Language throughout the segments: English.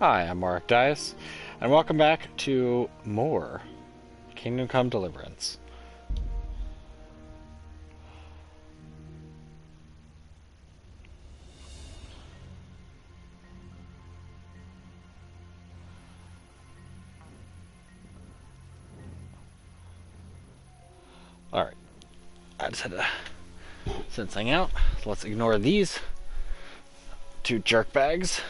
Hi, I'm morakdais, and welcome back to more Kingdom Come Deliverance. Alright, I just had to send something out. So let's ignore these two jerk bags.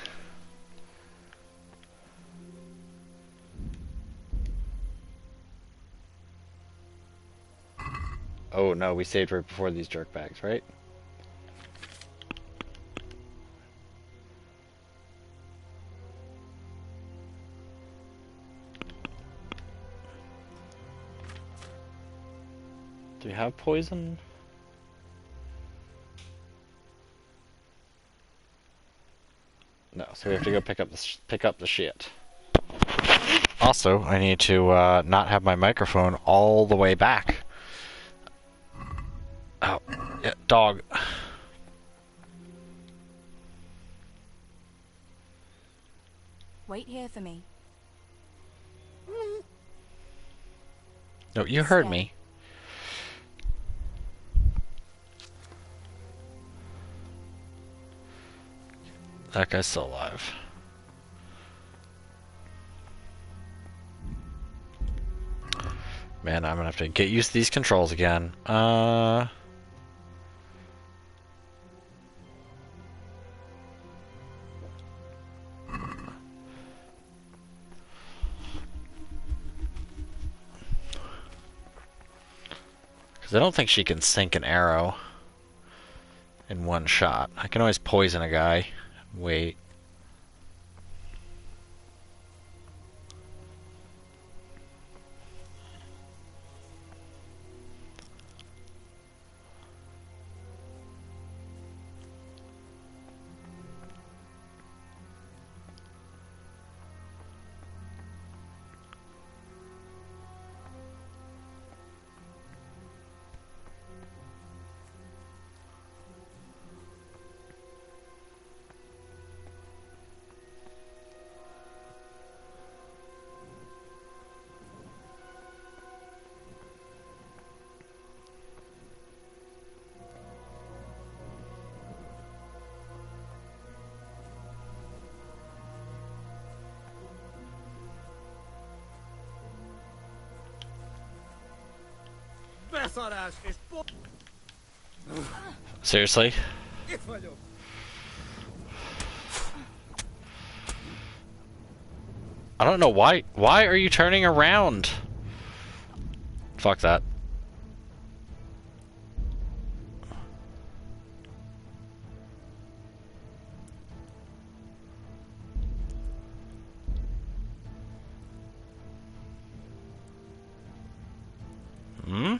Oh no, we saved right before these jerk bags, right? Do we have poison? No, so we have to go pick up the shit. Also, I need to not have my microphone all the way back. Oh, yeah, dog. Wait here for me. No, you heard me. That guy's still alive. Man, I'm gonna have to get used to these controls again. Because I don't think she can sink an arrow in one shot. I can always poison a guy. Wait. Seriously? I don't know why. Why are you turning around? Fuck that. Hmm?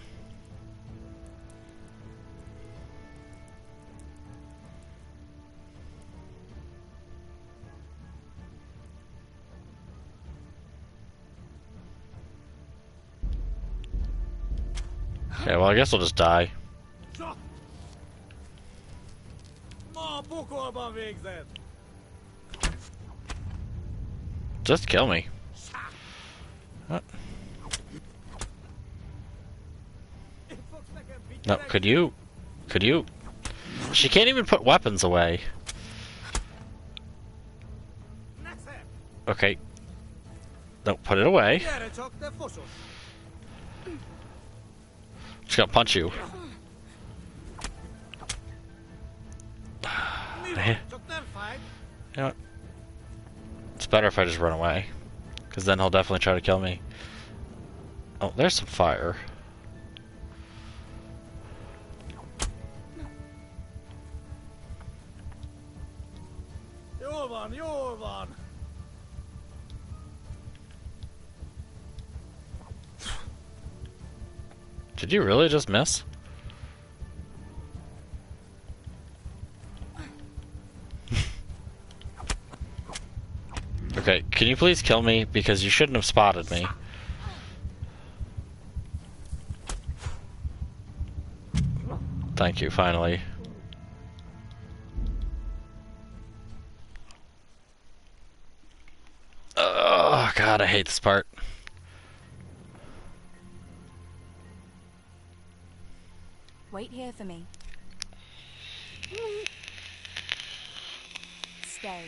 Okay, well, I guess we'll just die. Just kill me. What? No, could you? Could you? She can't even put weapons away. Okay. No, put it away. Just gonna punch you. You know what? It's better if I just run away. Because then he'll definitely try to kill me. Oh, there's some fire. Did you really just miss? Okay, can you please kill me? Because you shouldn't have spotted me. Thank you, finally. God, I hate this part. Wait here for me. Stay.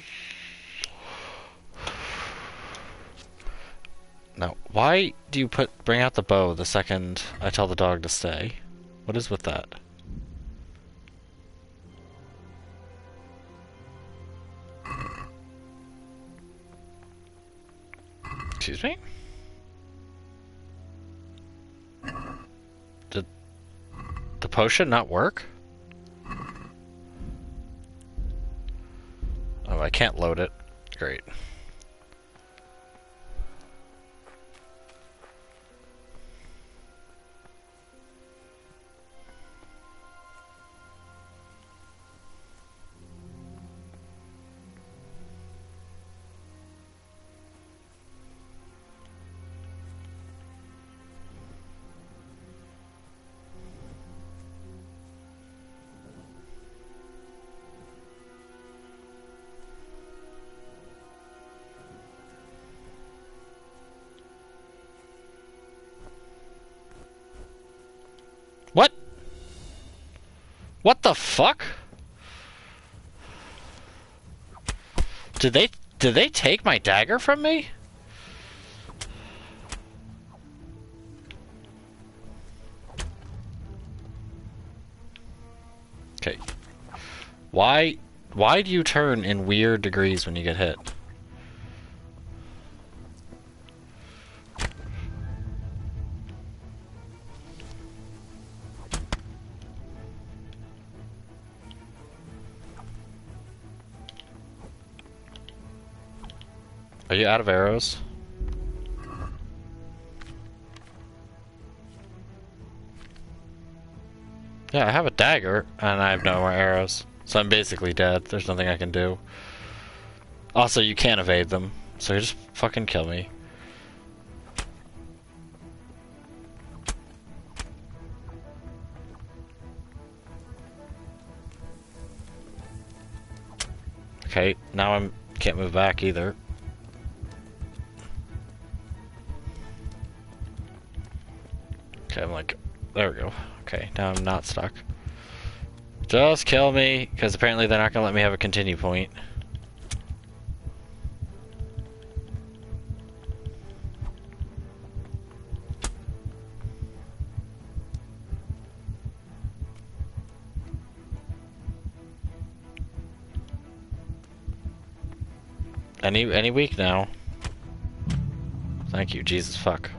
Now, why do you bring out the bow the second I tell the dog to stay? What is with that? Excuse me? Did the potion not work? Oh, I can't load it. Great. What? What the fuck? Did they take my dagger from me? Okay. Why do you turn in weird degrees when you get hit? Are you out of arrows? Yeah, I have a dagger, and I have no more arrows. So I'm basically dead. There's nothing I can do. Also, you can't evade them, so you just fucking kill me. Okay, now I can't move back either. Okay, I'm like, there we go. Okay, now I'm not stuck. Just kill me, because apparently they're not gonna let me have a continue point. Any week now. Thank you, Jesus fuck.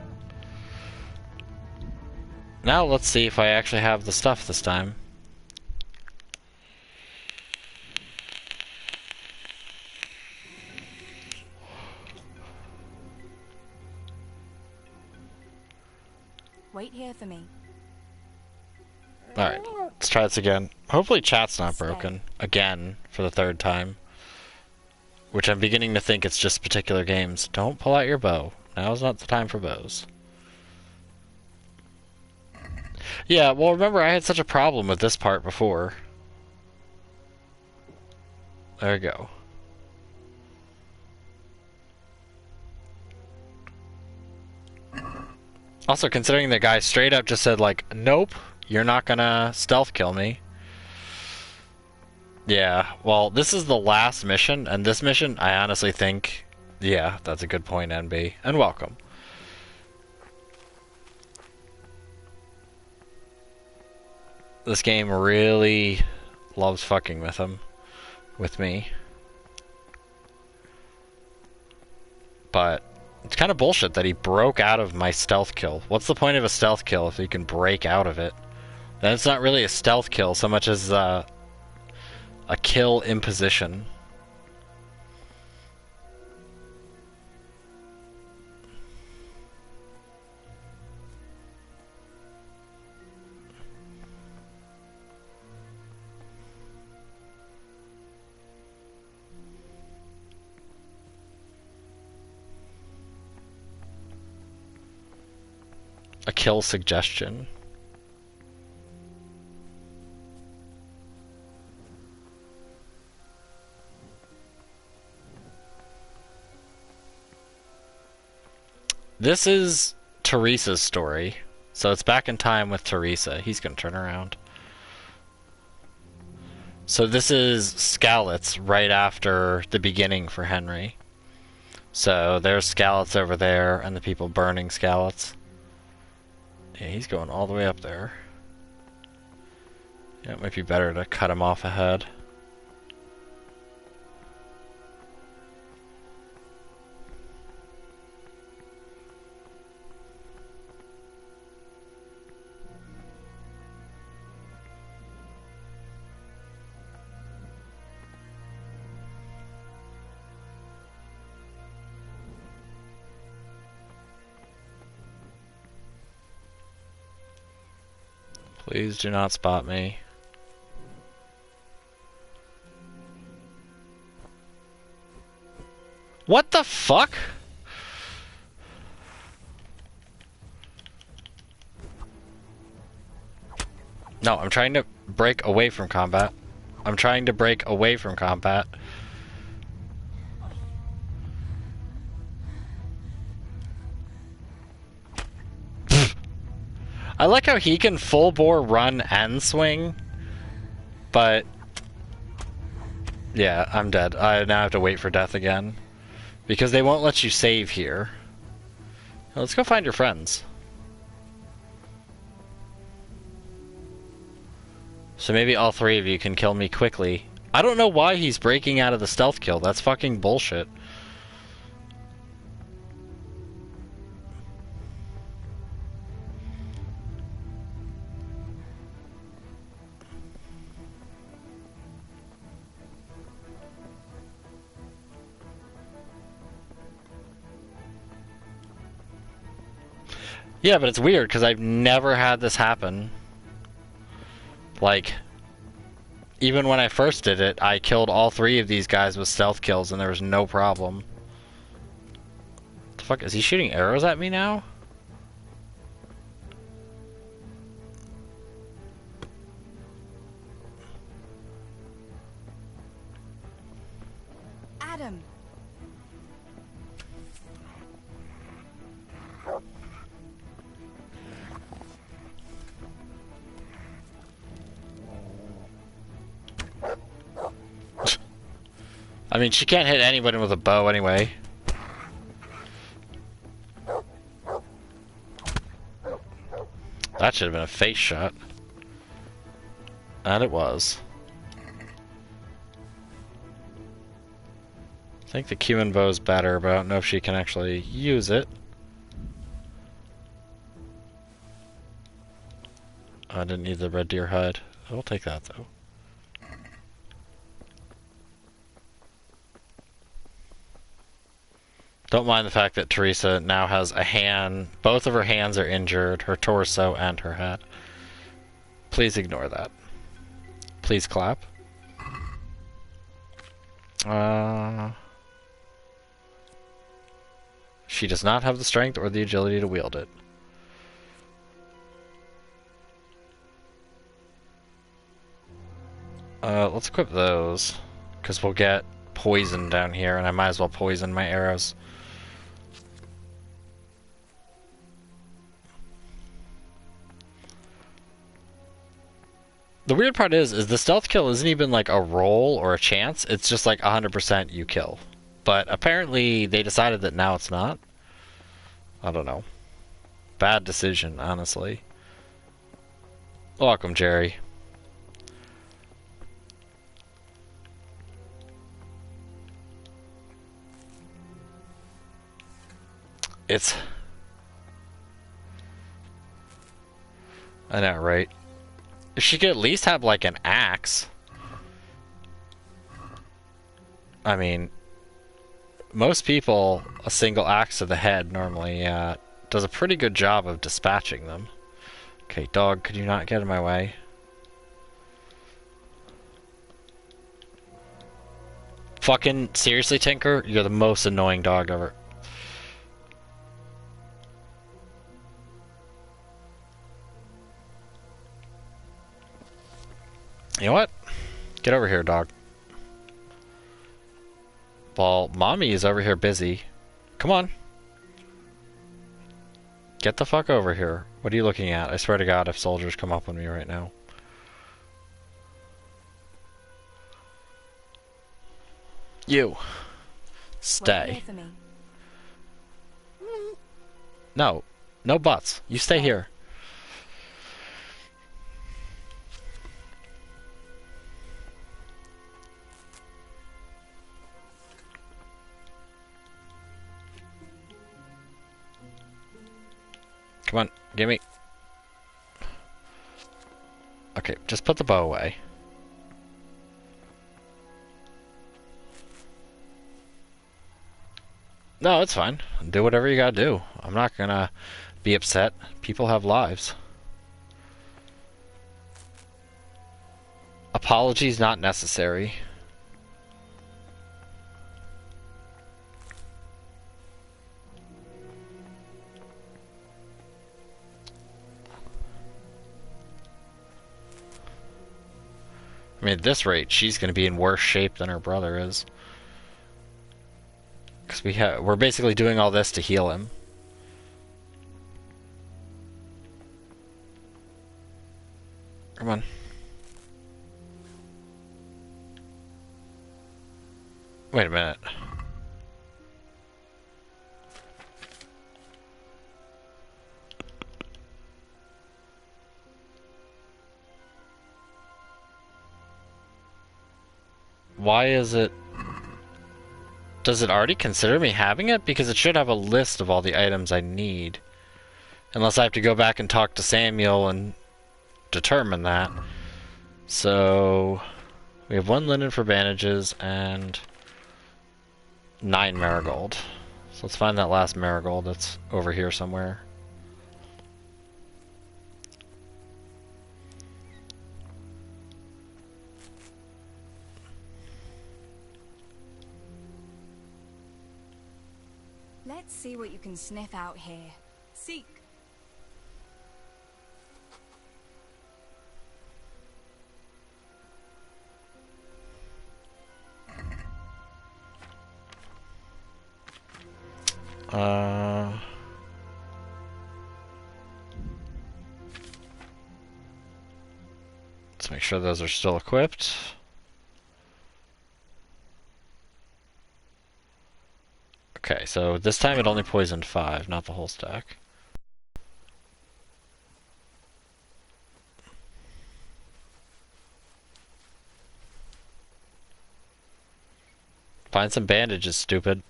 Now let's see if I actually have the stuff this time. Wait here for me. Alright, let's try this again. Hopefully chat's not broken. Again, for the third time. Which I'm beginning to think it's just particular games. Don't pull out your bow. Now's not the time for bows. Yeah, well remember I had such a problem with this part before. There we go. Also, considering the guy straight up just said like, nope, you're not gonna stealth kill me. Yeah, well, this is the last mission, and this mission, I honestly think, yeah, that's a good point, NB. And welcome. This game really loves fucking with him. With me. But it's kind of bullshit that he broke out of my stealth kill. What's the point of a stealth kill if you can break out of it? Then it's not really a stealth kill so much as a kill imposition. A kill suggestion. This is Teresa's story. So it's back in time with Teresa. He's gonna turn around. So this is Skalitz right after the beginning for Henry. So there's Skalitz over there and the people burning Skalitz. Yeah, he's going all the way up there. Yeah, it might be better to cut him off ahead. Please do not spot me. What the fuck? No, I'm trying to break away from combat. I'm trying to break away from combat. I like how he can full bore run and swing, but yeah, I'm dead. I now have to wait for death again because they won't let you save here. Let's go find your friends. So maybe all three of you can kill me quickly. I don't know why he's breaking out of the stealth kill. That's fucking bullshit. Yeah, but it's weird because I've never had this happen. Like, even when I first did it, I killed all three of these guys with stealth kills and there was no problem. What the fuck? Is he shooting arrows at me now? Adam. I mean, she can't hit anybody with a bow anyway. That should have been a face shot. And it was. I think the Cumin bow's better, but I don't know if she can actually use it. I didn't need the red deer hide. I'll take that though. Don't mind the fact that Teresa now has a hand. Both of her hands are injured, her torso and her head. Please ignore that. Please clap. She does not have the strength or the agility to wield it. Let's equip those, because we'll get poison down here, and I might as well poison my arrows. The weird part is the stealth kill isn't even like a roll or a chance, it's just like 100% you kill. But apparently they decided that now it's not. I don't know. Bad decision, honestly. Welcome, Jerry. It's... I know, right? If she could at least have, like, an axe. I mean, most people, a single axe to the head normally does a pretty good job of dispatching them. Okay, dog, could you not get in my way? Fucking seriously, Tinker? You're the most annoying dog ever. You know what? Get over here, dog. Well, Mommy is over here busy. Come on. get the fuck over here. What are you looking at? I swear to God, if soldiers come up on me right now. You. Wait Stay. here for me. No. No buts. You stay here. Come on, gimme. Okay, just put the bow away. No, it's fine. Do whatever you gotta do. I'm not gonna be upset. People have lives. Apologies not necessary. I mean, at this rate, she's going to be in worse shape than her brother is. Because we're basically doing all this to heal him. Come on. Wait a minute. Why is it... Does it already consider me having it? Because it should have a list of all the items I need. Unless I have to go back and talk to Samuel and determine that. So... we have 1 linen for bandages and 9 marigold. So let's find that last marigold that's over here somewhere. Let's see what you can sniff out here. Seek. Let's make sure those are still equipped. Okay, so this time it only poisoned 5, not the whole stack. Find some bandages, stupid.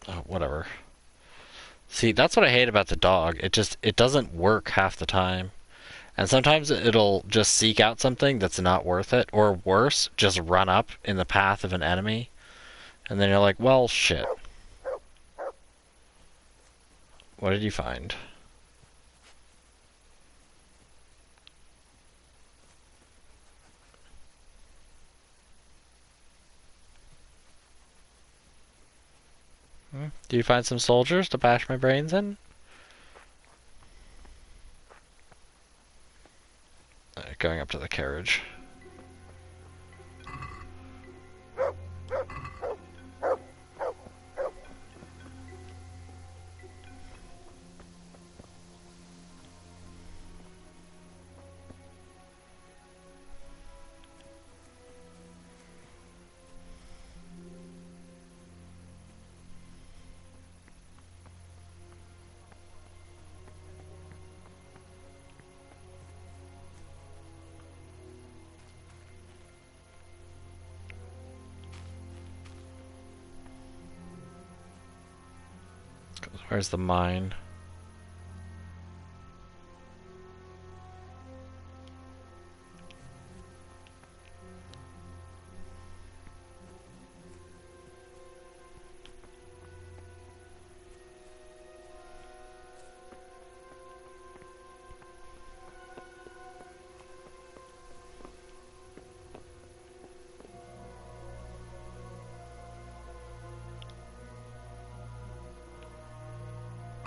Oh, whatever. See, that's what I hate about the dog. It doesn't work half the time. And sometimes it'll just seek out something that's not worth it, or worse, just run up in the path of an enemy. And then you're like, well, shit. What did you find? Do you find some soldiers to bash my brains in? Going up to the carriage. Where's the mine?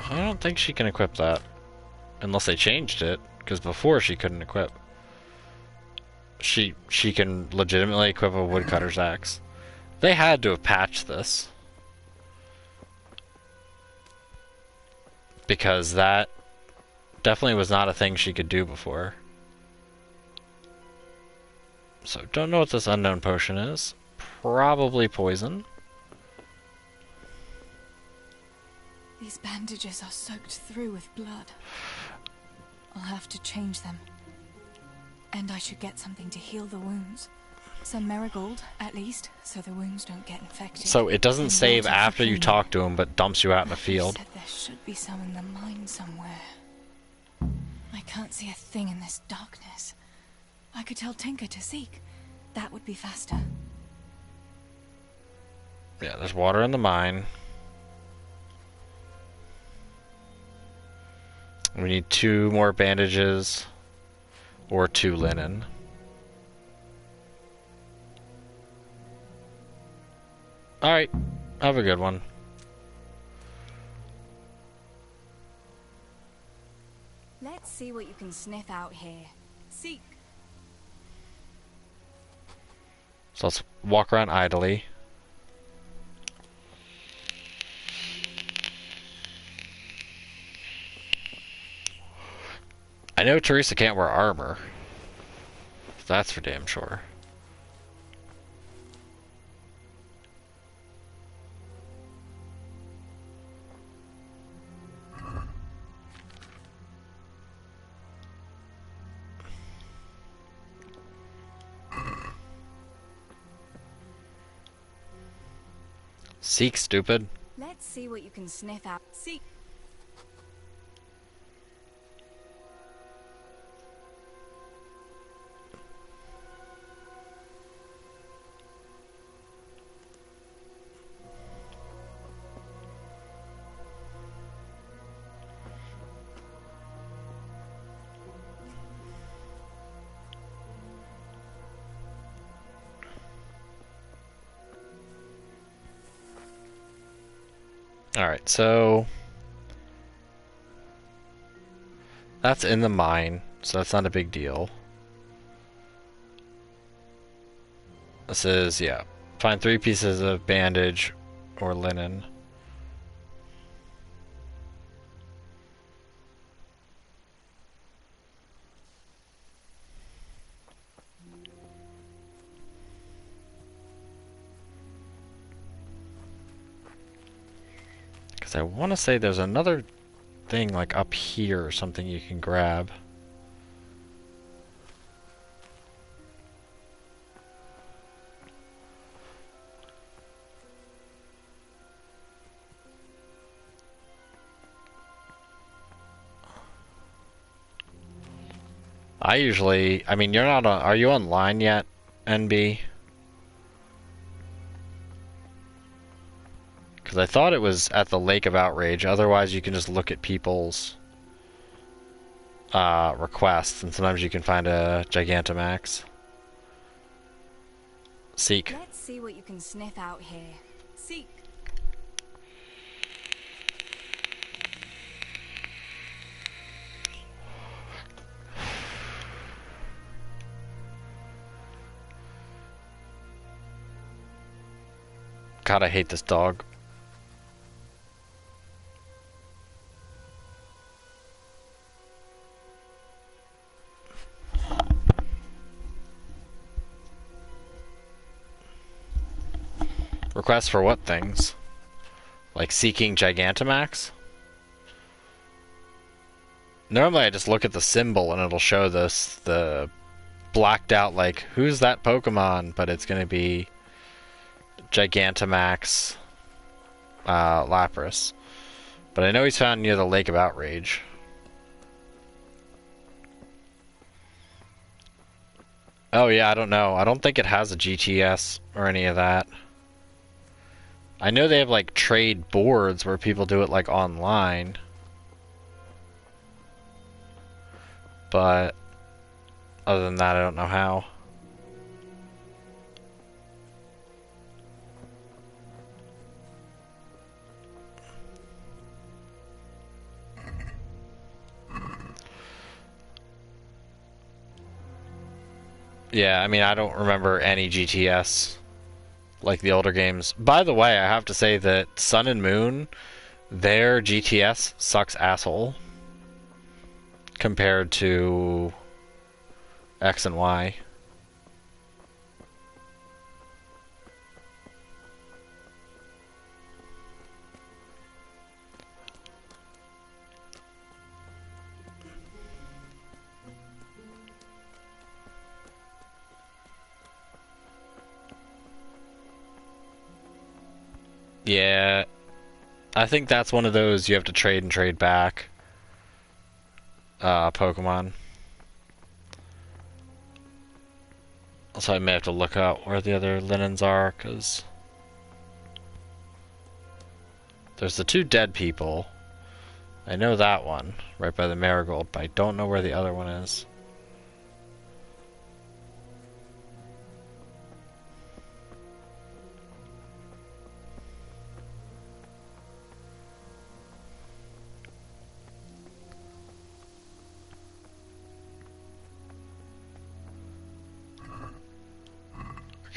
I don't think she can equip that. Unless they changed it, because before she couldn't equip. she can legitimately equip a woodcutter's axe. They had to have patched this. Because that definitely was not a thing she could do before. So, don't know what this unknown potion is. Probably poison. These bandages are soaked through with blood. I'll have to change them. And I should get something to heal the wounds. Some marigold, at least, so the wounds don't get infected. So it doesn't And save water for after you cleaning. talk to him, but dumps you out in a You field. said there should be some in the mine somewhere. I can't see a thing in this darkness. I could tell Tinker to seek. That would be faster. Yeah, there's water in the mine. We need 2 more bandages. Or 2 linen. Alright, have a good one. Let's see what you can sniff out here. Seek. So let's walk around idly. I know Teresa can't wear armor. That's for damn sure. Seek, stupid. Let's see what you can sniff out. Seek. Alright, so that's in the mine, so that's not a big deal. This is, yeah, find 3 pieces of bandage or linen. Because I want to say there's another thing like up here or something you can grab. I mean, you're not on, are you online yet, NB? Because I thought it was at the Lake of Outrage, otherwise you can just look at people's requests, and sometimes you can find a Gigantamax. Seek. Let's see what you can sniff out here. Seek. God, I hate this dog. Requests for what things? Like seeking Gigantamax? Normally I just look at the symbol and it'll show this, the blacked out, like, who's that Pokemon? But it's gonna be Gigantamax Lapras. But I know he's found near the Lake of Outrage. Oh yeah, I don't know. I don't think it has a GTS or any of that. I know they have like trade boards where people do it like online. But other than that, I don't know how. Yeah, I mean, I don't remember any GTS like the older games. By the way, I have to say that Sun and Moon, their GTS sucks asshole compared to X and Y. Yeah, I think that's one of those you have to trade and trade back Pokemon. So I may have to look out where the other linens are, because there's the two dead people. I know that one, right by the Marigold, but I don't know where the other one is.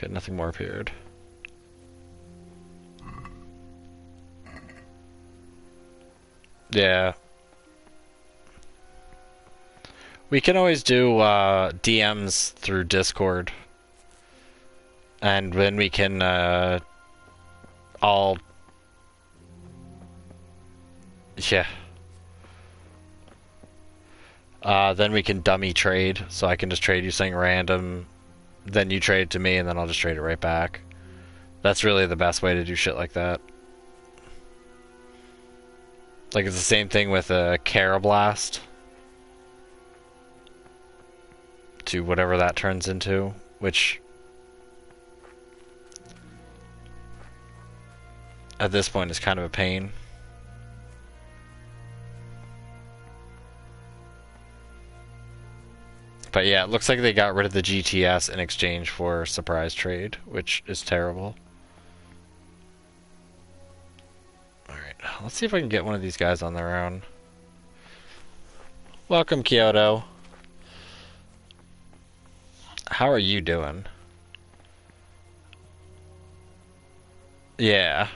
Okay, nothing more appeared. Yeah. We can always do DMs through Discord. And then we can all... Yeah. Then we can dummy trade, so I can just trade you something random, then you trade it to me, and then I'll just trade it right back. That's really the best way to do shit like that. Like, it's the same thing with a Carablast. To whatever that turns into, which... at this point is kind of a pain. But yeah, it looks like they got rid of the GTS in exchange for surprise trade, which is terrible. Alright, let's see if I can get one of these guys on their own. Welcome, Kyoto. How are you doing? Yeah.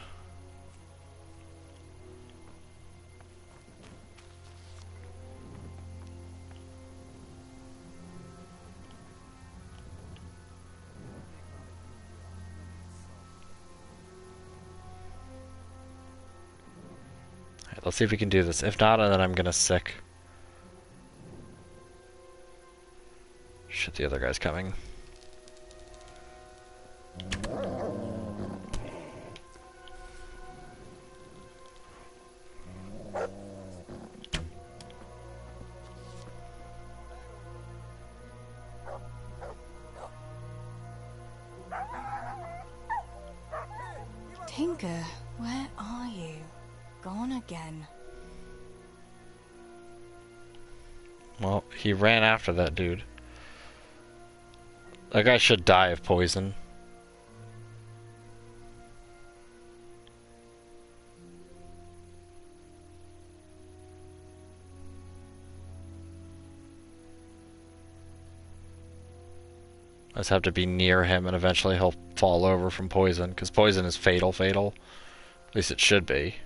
Alright, let's see if we can do this. If not, then I'm gonna sick. Shit, the other guy's coming. Tinker, where are you? Gone again. Well, he ran after that dude. That guy should die of poison. I just have to be near him and eventually he'll fall over from poison, because poison is fatal. At least it should be.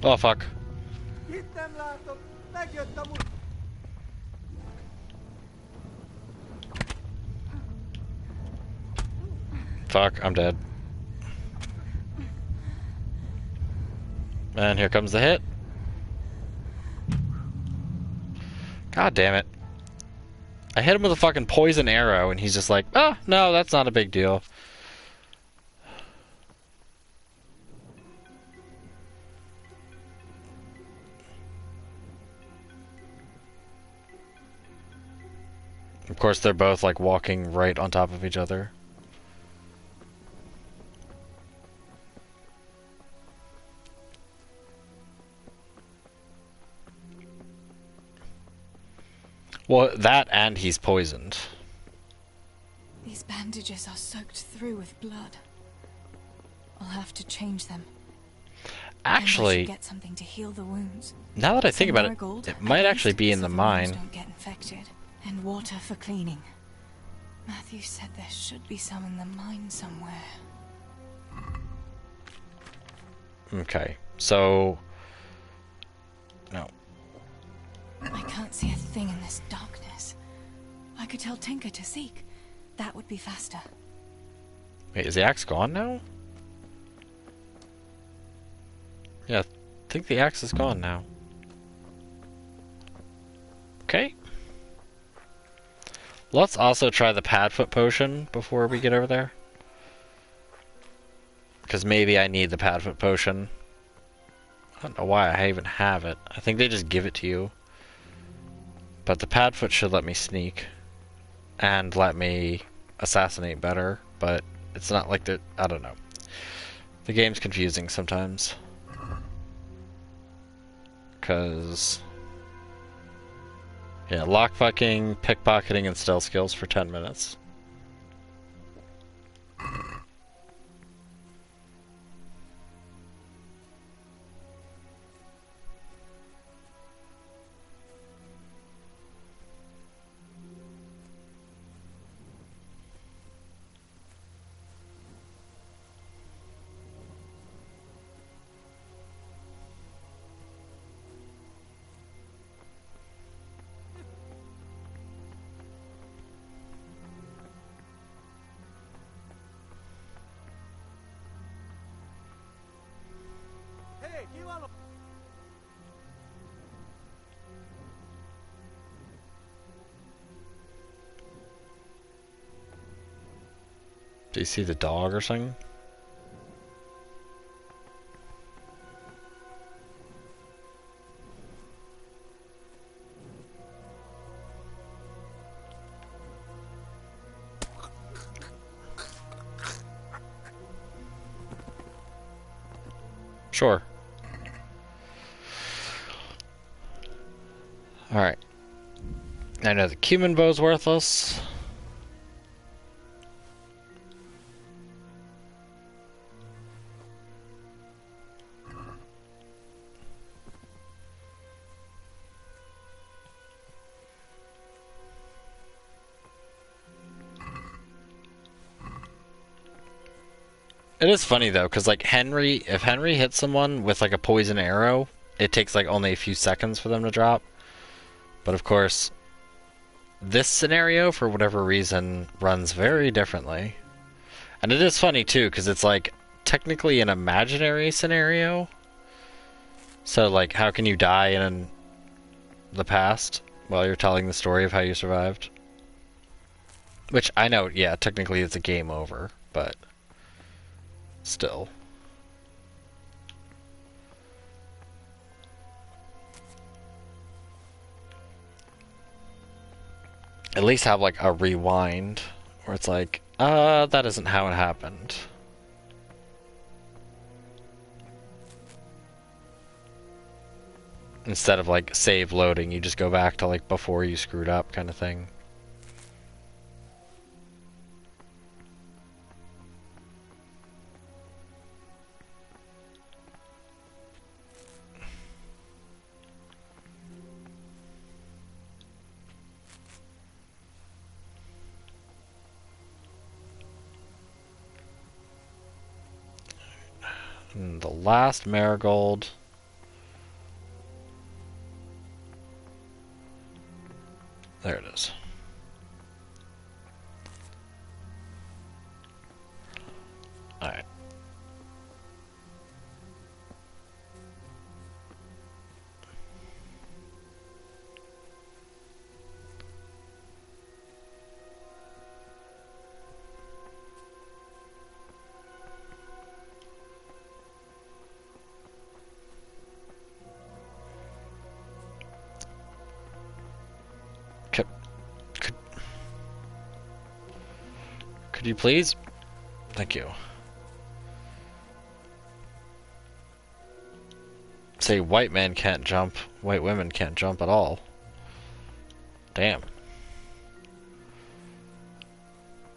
Oh fuck. Fuck, I'm dead. And here comes the hit. God damn it. I hit him with a fucking poison arrow and he's just like, oh, no, that's not a big deal. Of course, they're both like walking right on top of each other. Well, that and he's poisoned. These bandages are soaked through with blood. I'll have to change them. And I Actually, should get something to heal the wounds. now that I think Some about it, marigold, it might at actually least, be in so the wounds mine. don't get infected. And water for cleaning. Matthew said there should be some in the mine somewhere. Okay, so... No. I can't see a thing in this darkness. I could tell Tinker to seek. That would be faster. Wait, is the axe gone now? Yeah, I think the axe is gone now. Okay. Let's also try the Padfoot potion before we get over there. Because maybe I need the Padfoot potion. I don't know why I even have it. I think they just give it to you. But the Padfoot should let me sneak. And let me assassinate better. But it's not like that. I don't know. The game's confusing sometimes. Because... yeah, lockpicking, pickpocketing, and stealth skills for 10 minutes. Do you see the dog or something? Sure. Alright. I know the cumin bow's worthless. It is funny though, because like if Henry hits someone with like a poison arrow, it takes like only a few seconds for them to drop. But of course, this scenario, for whatever reason, runs very differently. And it is funny too, because it's like technically an imaginary scenario. So like, how can you die in the past while you're telling the story of how you survived? Which I know, yeah, technically it's a game over, but still. At least have like a rewind where it's like, that isn't how it happened. Instead of like save loading, you just go back to like before you screwed up kind of thing. And the last marigold. There it is. Alright. Could you please? Thank you. Say white men can't jump, white women can't jump at all. Damn.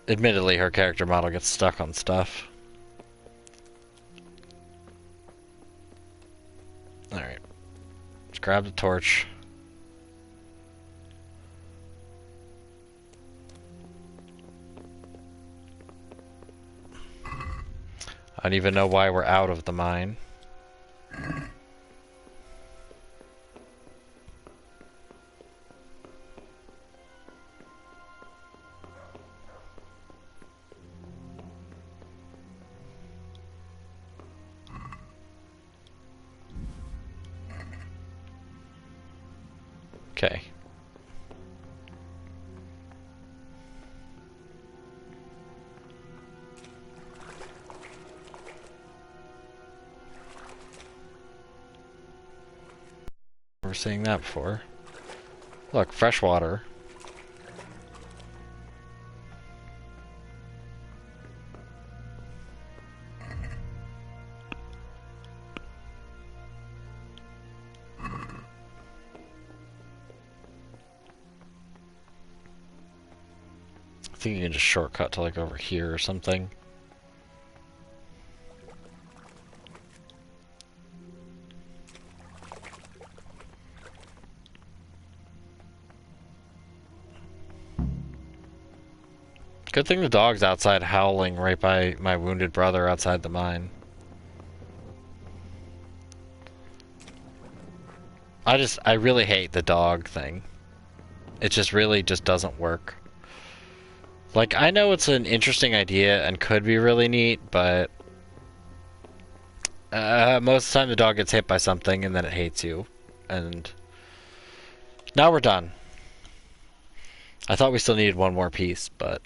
Admittedly, her character model gets stuck on stuff. Alright. Let's grab the torch. I don't even know why we're out of the mine. Okay. Never seeing that before. Look, fresh water. I think you can just shortcut to like over here or something. Good thing the dog's outside howling right by my wounded brother outside the mine. I really hate the dog thing. It just really just doesn't work. Like, I know it's an interesting idea and could be really neat, but most of the time the dog gets hit by something and then it hates you. And now we're done. I thought we still needed one more piece, but...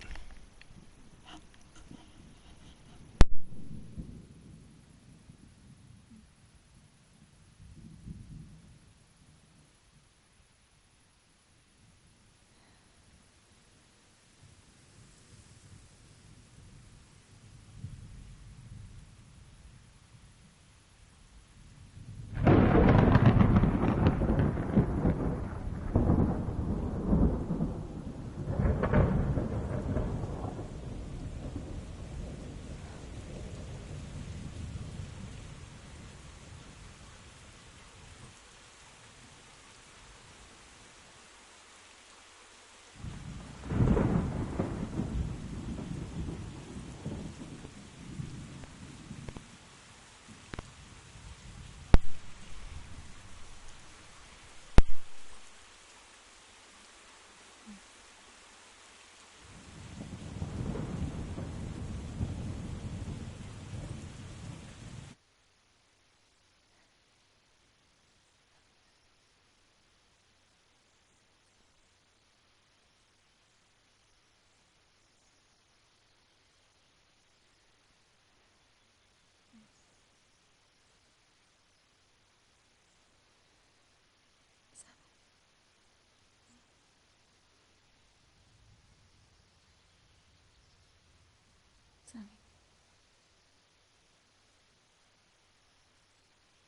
Sammy.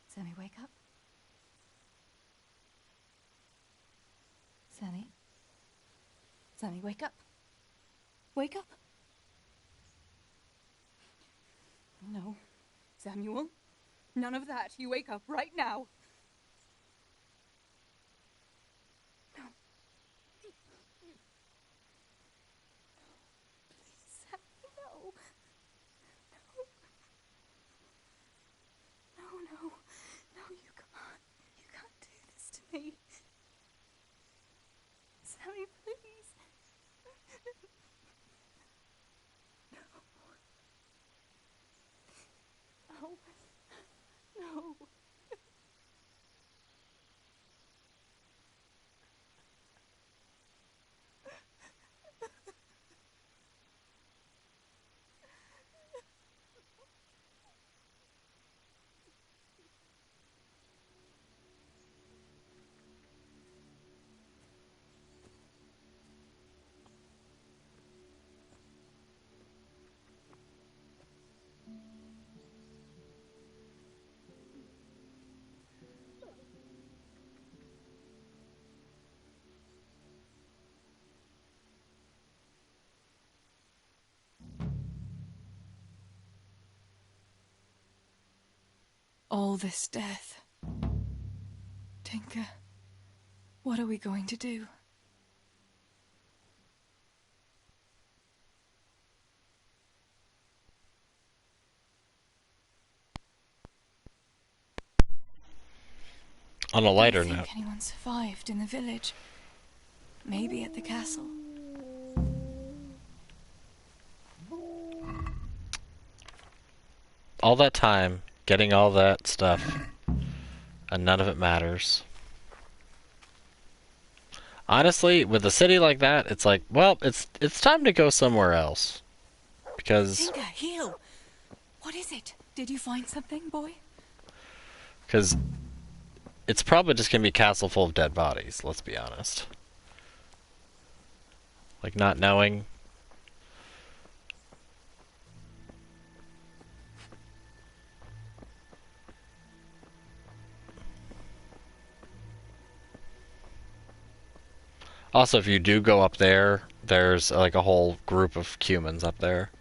Sammy, wake up. Sammy. Sammy, wake up. Wake up. No. Samuel. None of that. You wake up right now. No. Please, Sammy, no. No. No, no. No, you can't. You can't do this to me. Sammy, please. No. No. All this death. Tinker, what are we going to do? On a lighter Do you note, think anyone survived in the village? Maybe at the castle? all that time, getting all that stuff, and none of it matters. Honestly, with a city like that, it's like, well, it's time to go somewhere else. Because Tinker, heal! What is it? Did you find something, boy? it's probably just gonna be a castle full of dead bodies, let's be honest. Like, not knowing. Also, if you do go up there, there's like a whole group of humans up there.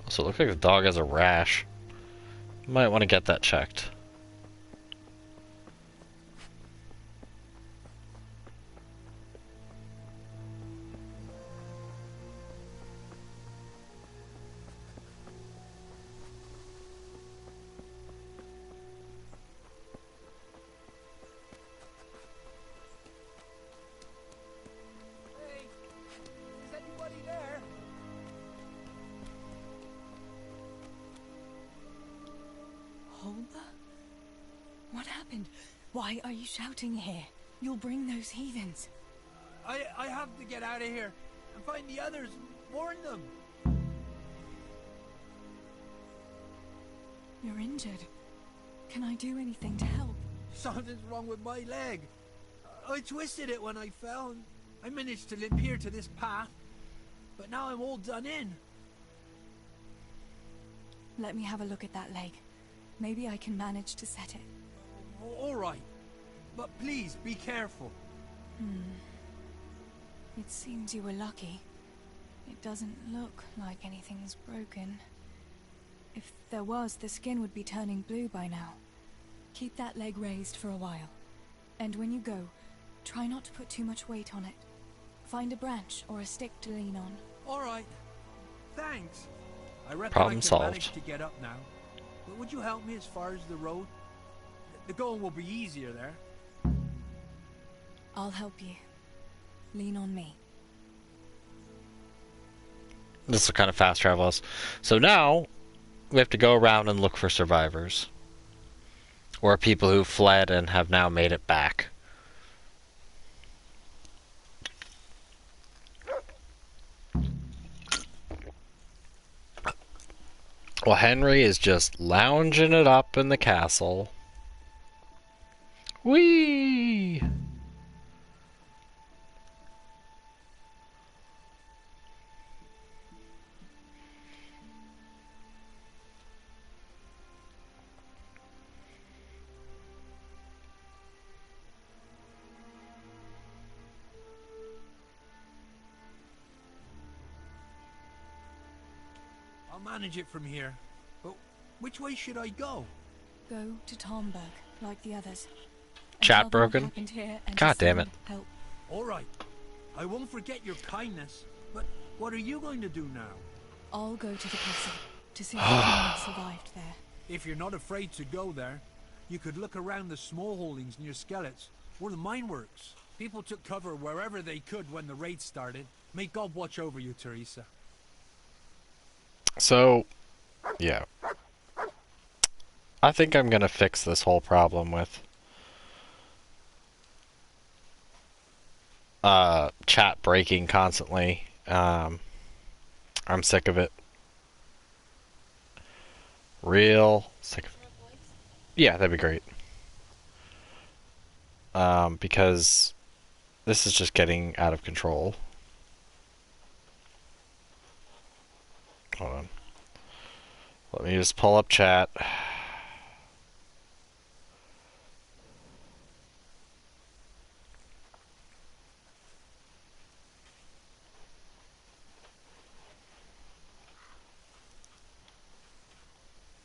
So it looks like the dog has a rash. Might want to get that checked. Is anybody there? Holber? What happened? Why are you shouting here? You'll bring those heathens. I have to get out of here and find the others. Warn them. You're injured. Can I do anything to help? Something's wrong with my leg. I twisted it when I fell, and I managed to limp here to this path. But now I'm all done in. Let me have a look at that leg. Maybe I can manage to set it. All right. But please, be careful. It seems you were lucky. It doesn't look like anything's broken. If there was, the skin would be turning blue by now. Keep that leg raised for a while. And when you go, try not to put too much weight on it. Find a branch or a stick to lean on. All right. Thanks. I reckon Problem I can solved. manage to get up now. But would you help me as far as the road? The going will be easier there. I'll help you. Lean on me. This will kind of fast travel us. So now, we have to go around and look for survivors. Or people who fled and have now made it back. Well, Henry is just lounging it up in the castle. Whee! I'll manage it from here. But which way should I go? Go to Tomberg, like the others. And Chat tell them what broken? happened here and God to damn send it. Help. All right. I won't forget your kindness. But what are you going to do now? I'll go to the castle to see if anyone survived there. If you're not afraid to go there, you could look around the small holdings near Skelet's or the mine works. People took cover wherever they could when the raid started. May God watch over you, Teresa. So, yeah. I think I'm gonna fix this whole problem with chat breaking constantly. I'm sick of it. Real sick of it. Yeah, that'd be great. Because this is just getting out of control. Hold on. Let me just pull up chat.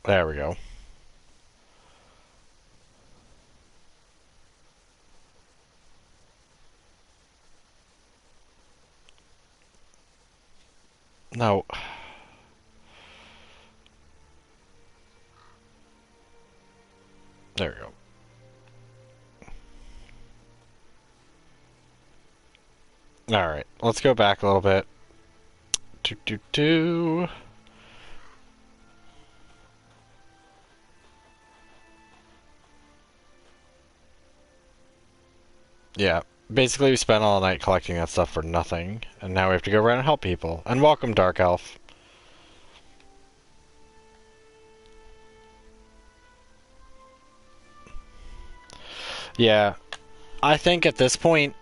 There we go. No. There we go. Alright, let's go back a little bit. Yeah, basically we spent all night collecting that stuff for nothing, and now we have to go around and help people. And welcome, Dark Elf. Yeah, I think at this point,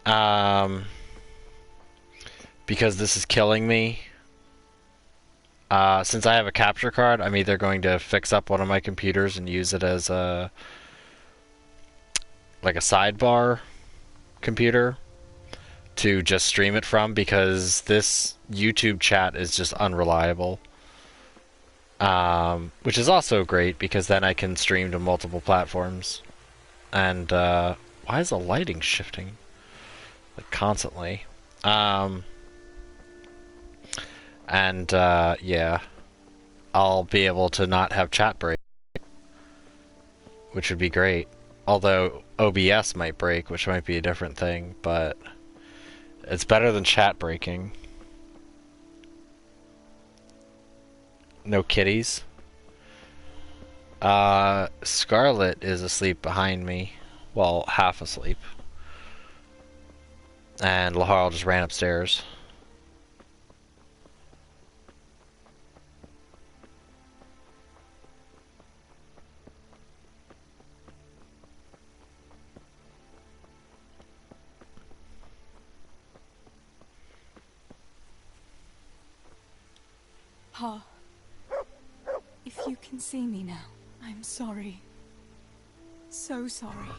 because this is killing me, since I have a capture card, I'm either going to fix up one of my computers and use it as a sidebar computer to just stream it from, because this YouTube chat is just unreliable. Which is also great because then I can stream to multiple platforms. And why is the lighting shifting like constantly? Yeah, I'll be able to not have chat break, which would be great. Although OBS might break, which might be a different thing, but it's better than chat breaking. No kitties. Scarlet is asleep behind me. Well, half asleep. And Laharl just ran upstairs. Pa, if you can see me now, I'm sorry. So sorry.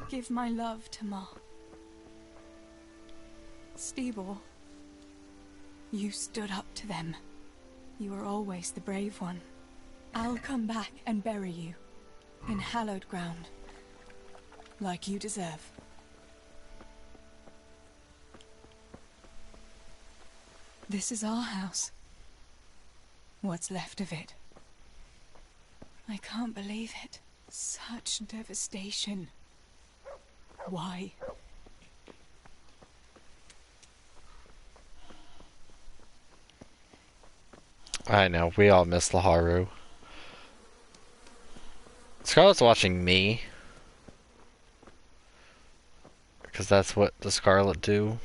Give my love to Ma. Stibor, you stood up to them. You were always the brave one. I'll come back and bury you in hallowed ground, like you deserve. This is our house. What's left of it. I can't believe it. Such devastation. Why? I know, we all miss Laharu. Scarlet's watching me, because that's what the Scarlet do.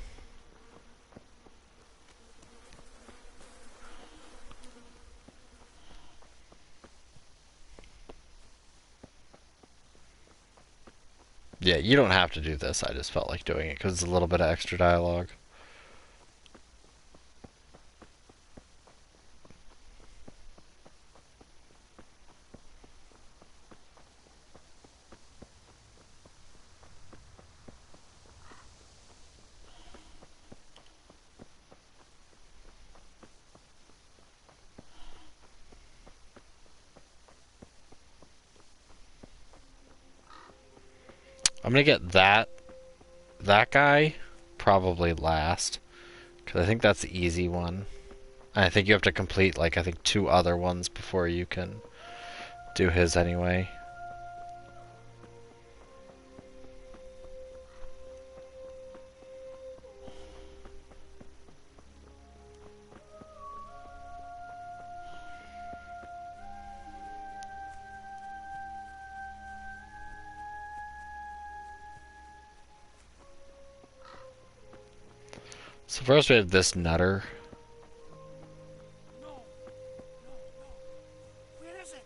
Yeah, you don't have to do this, I just felt like doing it because it's a little bit of extra dialogue. I'm gonna get that guy probably last, because I think that's the easy one. And I think you have to complete, like, I think 2 other ones before you can do his anyway. So first we have this nutter. No, no, no. Where is it?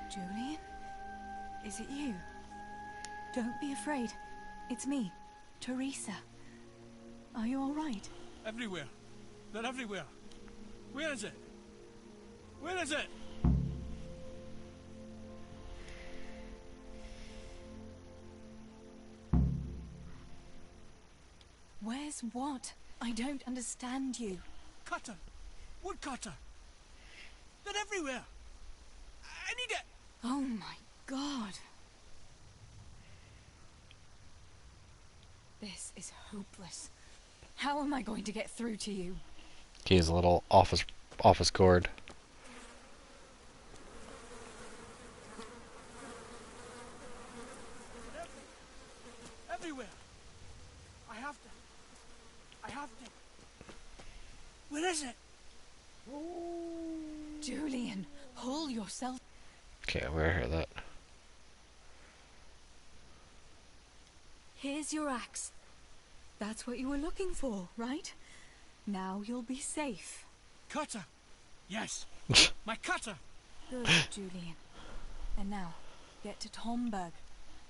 Julian? Is it you? Don't be afraid. It's me, Teresa. Are you all right? Everywhere. They're everywhere. Where is it? Where is it? Where's what? I don't understand you. Cutter! Woodcutter! They're everywhere! I need it! Oh my god. This is hopeless. How am I going to get through to you? He's a little office cord. Everywhere! I have to. Where is it? Julian, pull yourself. Okay, where hear that? Here's your axe. That's what you were looking for, right? Now you'll be safe. Cutter! Yes! My cutter! Good, Julian. And now, get to Tomberg.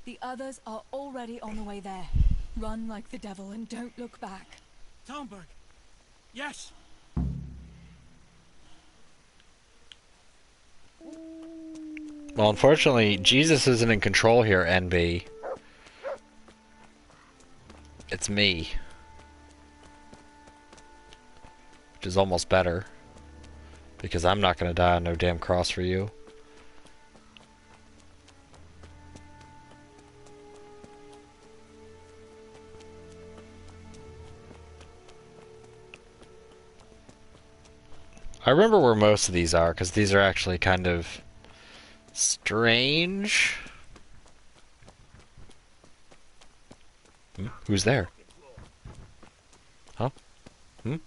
The others are already on the way there. Run like the devil and don't look back. Tomberg! Yes! Well, unfortunately, Jesus isn't in control here, NB. It's me. Which is almost better. Because I'm not gonna die on no damn cross for you. I remember where most of these are, because these are actually kind of strange. Who's there? Huh? I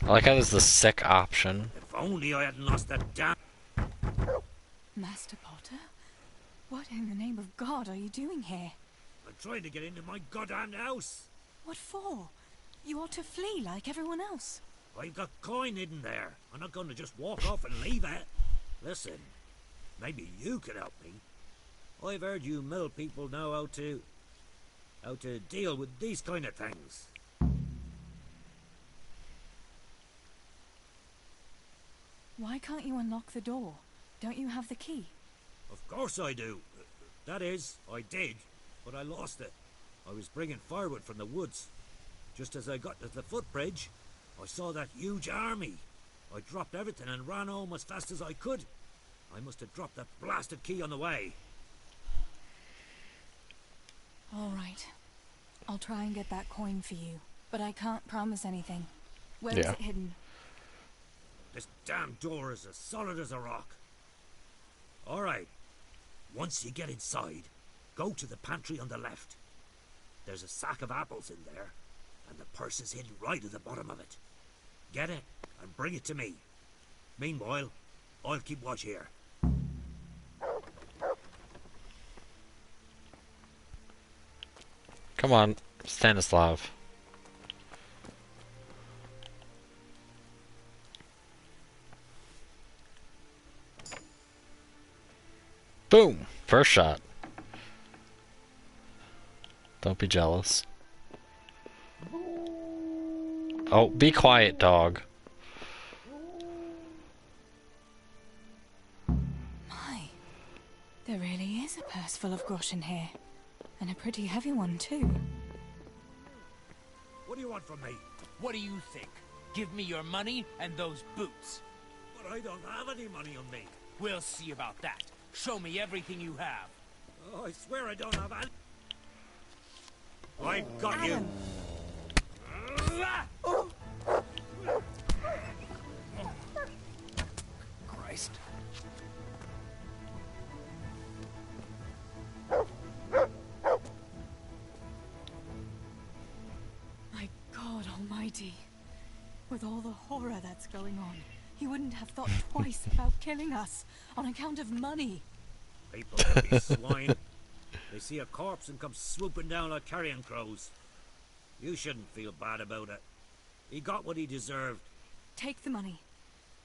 like how there's the sick option. If only I hadn't lost that damn... Master Potter? What in the name of God are you doing here? I'm trying to get into my goddamn house. What for? You ought to flee like everyone else. I've got coin hidden there. I'm not going to just walk off and leave it. Listen, maybe you could help me. I've heard you mill people know how to deal with these kind of things. Why can't you unlock the door? Don't you have the key? Of course I do. That is, I did, but I lost it. I was bringing firewood from the woods. Just as I got to the footbridge, I saw that huge army. I dropped everything and ran home as fast as I could. I must have dropped that blasted key on the way. All right. I'll try and get that coin for you, but I can't promise anything. Where is it hidden? This damn door is as solid as a rock. All right. Once you get inside, go to the pantry on the left. There's a sack of apples in there, and the purse is hidden right at the bottom of it. Get it and bring it to me. Meanwhile, I'll keep watch here. Come on, Stanislav. Boom! First shot. Don't be jealous. Oh, be quiet, dog. My, there really is a purse full of groschen here. And a pretty heavy one, too. What do you want from me? What do you think? Give me your money and those boots. But I don't have any money on me. We'll see about that. Show me everything you have. Oh, I swear I don't have any. I've got you. Christ. My God almighty. With all the horror that's going on, he wouldn't have thought twice about killing us on account of money. People can be swine. They see a corpse and come swooping down like carrion crows. You shouldn't feel bad about it. He got what he deserved. Take the money.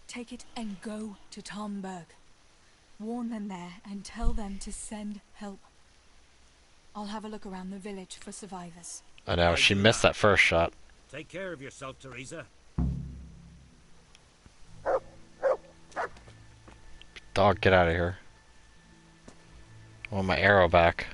Take it and go to Tomberg. Warn them there and tell them to send help. I'll have a look around the village for survivors. I know, she missed that first shot. Take care of yourself, Teresa. Dog, get out of here. I want my arrow back.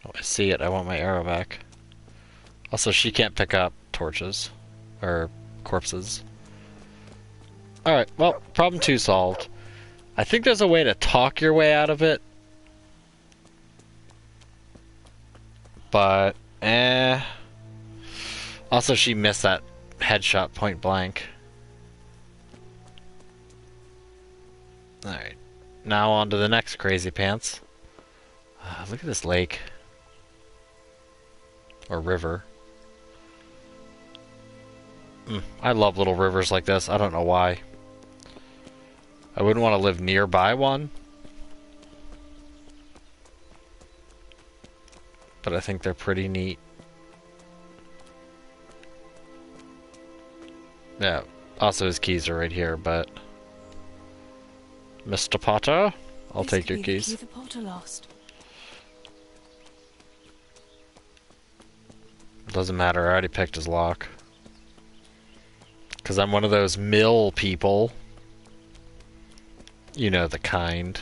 Oh, I see it. I want my arrow back. Also, she can't pick up torches. Or corpses. Alright, well, problem 2 solved. I think there's a way to talk your way out of it. But, Also, she missed that headshot point blank. Alright. Now on to the next crazy pants. Look at this lake. Or river. I love little rivers like this. I don't know why. I wouldn't want to live nearby one. But I think they're pretty neat. Yeah. Also, his keys are right here, but... Mr. Potter, I'll take your keys. The key the Potter lost. Doesn't matter, I already picked his lock. Because I'm one of those mill people. You know the kind.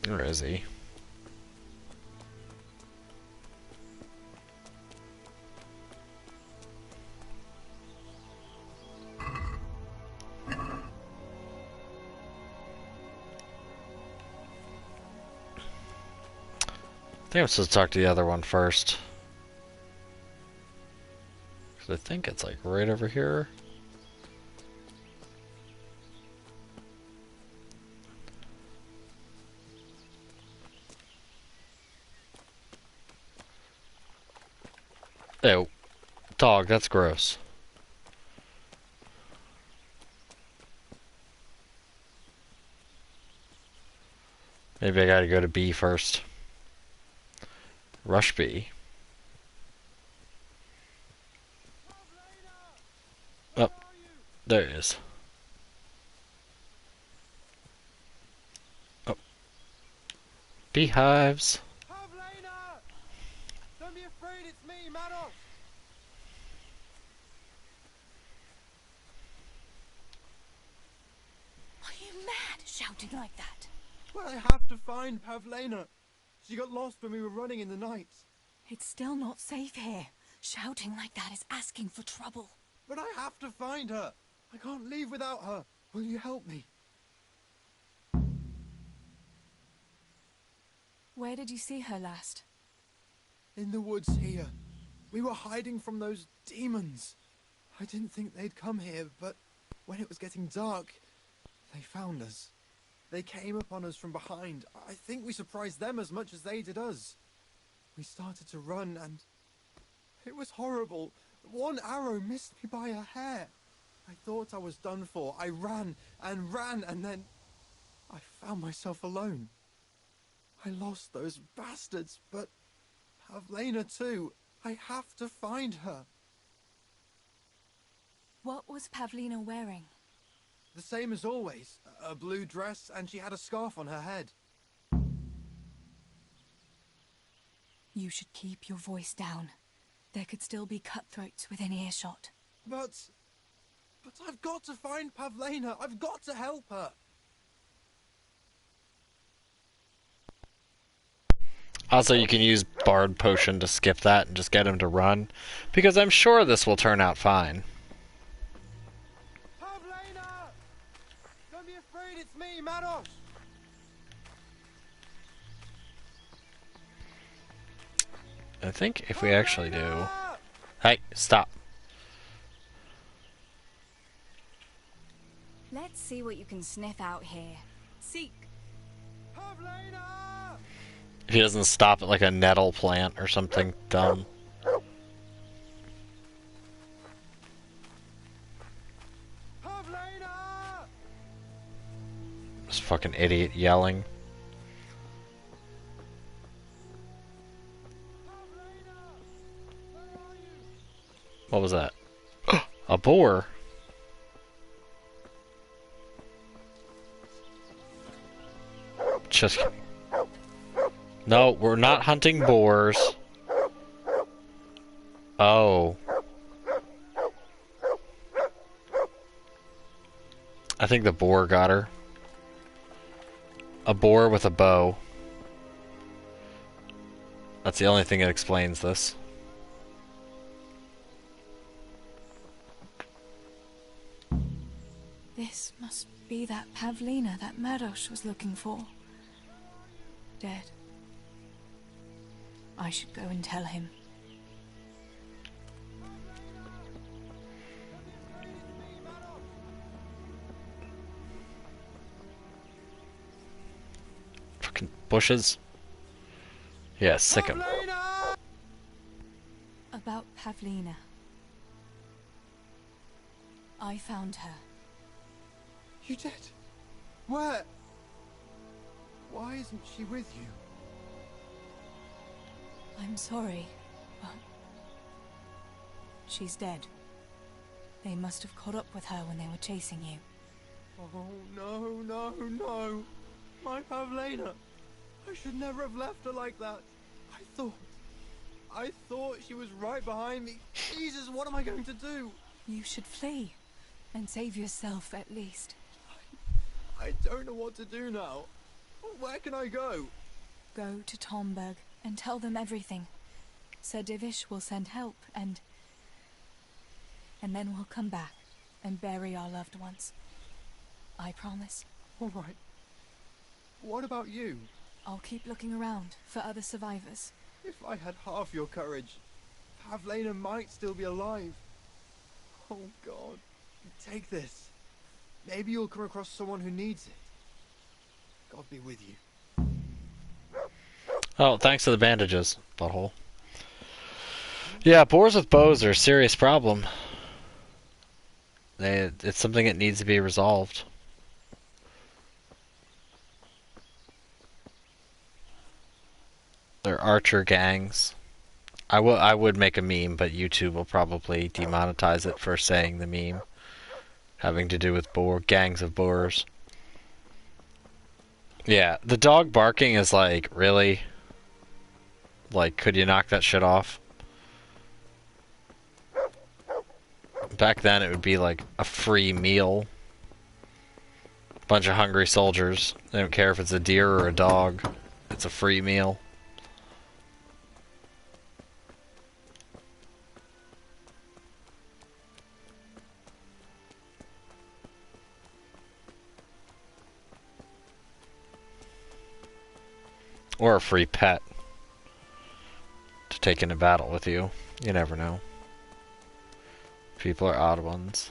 Where is he? I think I'm supposed to talk to the other one first. Because I think it's like right over here. Ew. Dog, that's gross. Maybe I gotta go to B first. Rush B. Oh, there it is. Oh. Beehives. Don't be afraid, it's me, Manos! Are you mad, shouting like that? Well, I have to find Pavlena. She got lost when we were running in the night. It's still not safe here. Shouting like that is asking for trouble. But I have to find her. I can't leave without her. Will you help me? Where did you see her last? In the woods here. We were hiding from those demons. I didn't think they'd come here, but when it was getting dark, they found us. They came upon us from behind. I think we surprised them as much as they did us. We started to run and it was horrible. One arrow missed me by a hair. I thought I was done for. I ran and then I found myself alone. I lost those bastards, but Pavlena too. I have to find her. What was Pavlena wearing? The same as always. A blue dress, and she had a scarf on her head. You should keep your voice down. There could still be cutthroats within earshot. But I've got to find Pavlena. I've got to help her. Also, you can use Bard Potion to skip that and just get him to run. Because I'm sure this will turn out fine. Pavlena! Don't be afraid, it's me, Manos! I think if we actually do... Hey, stop. Let's see what you can sniff out here. Seek. Pavlena! If he doesn't stop at like a nettle plant or something dumb. Pavlena! This fucking idiot yelling. What was that? A boar? Just... No, we're not hunting boars. Oh. I think the boar got her. A boar with a bow. That's the only thing that explains this. This must be that Pavlina that Maros was looking for. Dead. I should go and tell him. Fucking bushes. Yeah, sick 'em. About Pavlina. I found her. You did? Where? Why isn't she with you? I'm sorry, but she's dead. They must have caught up with her when they were chasing you. Oh, no, no, no. My Pavlina. I should never have left her like that. I thought she was right behind me. Jesus, what am I going to do? You should flee and save yourself at least. I don't know what to do now. Where can I go? Go to Tomberg and tell them everything. Sir Divish will send help and then we'll come back and bury our loved ones. I promise. All right. What about you? I'll keep looking around for other survivors. If I had half your courage, Pavlina might still be alive. Oh, God. Take this. Maybe you'll come across someone who needs it. God be with you. Oh, thanks to the bandages, butthole. Yeah, boars with bows are a serious problem. It's something that needs to be resolved. They're archer gangs. I would make a meme, but YouTube will probably demonetize it for saying the meme. Having to do with gangs of boars. Yeah, the dog barking is like, really? Like, could you knock that shit off? Back then it would be like a free meal. Bunch of hungry soldiers. They don't care if it's a deer or a dog. It's a free meal. Or a free pet to take into battle with you. You never know. People are odd ones.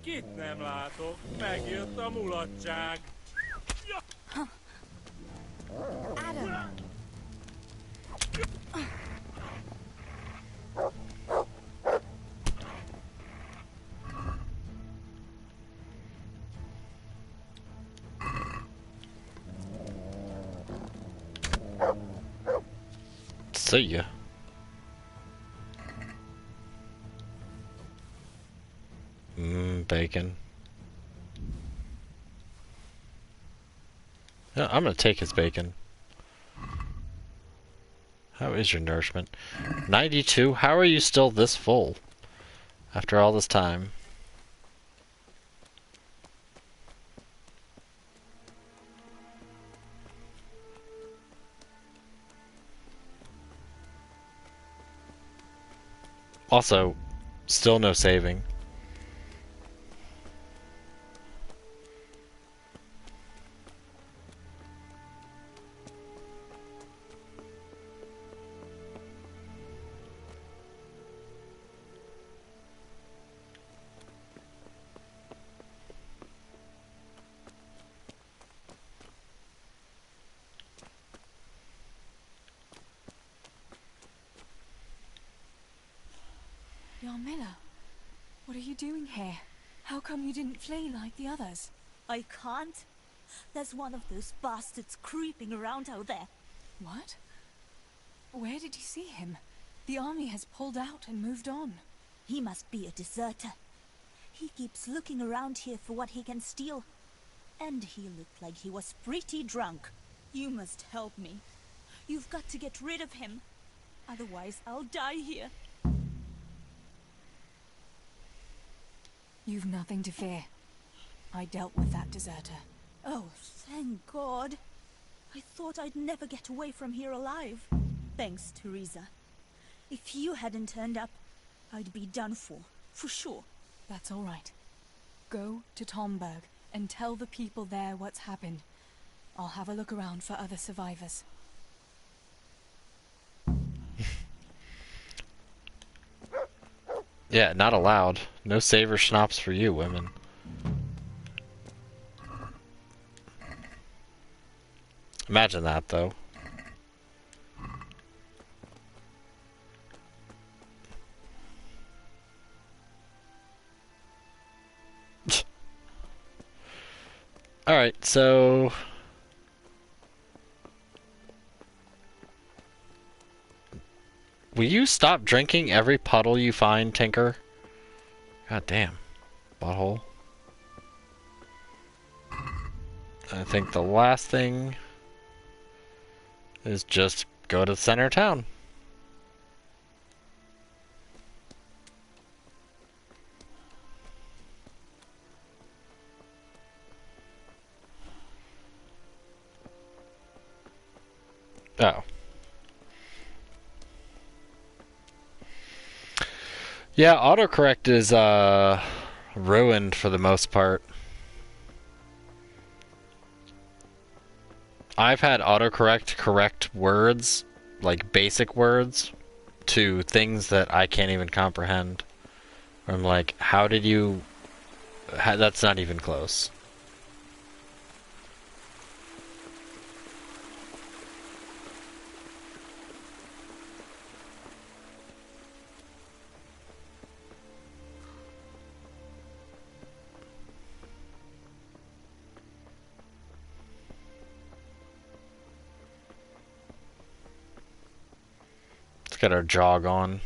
Kit nem látok, megjött a mulatság. Adam! See ya. Bacon. Yeah, I'm gonna take his bacon. How is your nourishment? 92? How are you still this full? After all this time. Also, still no saving. Yarmila, what are you doing here? How come you didn't flee like the others? I can't. There's one of those bastards creeping around out there. What? Where did you see him? The army has pulled out and moved on. He must be a deserter. He keeps looking around here for what he can steal. And he looked like he was pretty drunk. You must help me. You've got to get rid of him. Otherwise, I'll die here. You've nothing to fear. I dealt with that deserter. Oh, thank God. I thought I'd never get away from here alive. Thanks, Teresa. If you hadn't turned up, I'd be done for sure. That's all right. Go to Tomberg and tell the people there what's happened. I'll have a look around for other survivors. Yeah, not allowed. No savor schnapps for you, women. Imagine that, though. Alright, so... will you stop drinking every puddle you find, Tinker? God damn. Butthole. I think the last thing is just go to the center of town. Oh. Yeah, autocorrect is ruined for the most part. I've had autocorrect correct words, like basic words, to things that I can't even comprehend. I'm like, how did you... that's not even close. Get our jog on.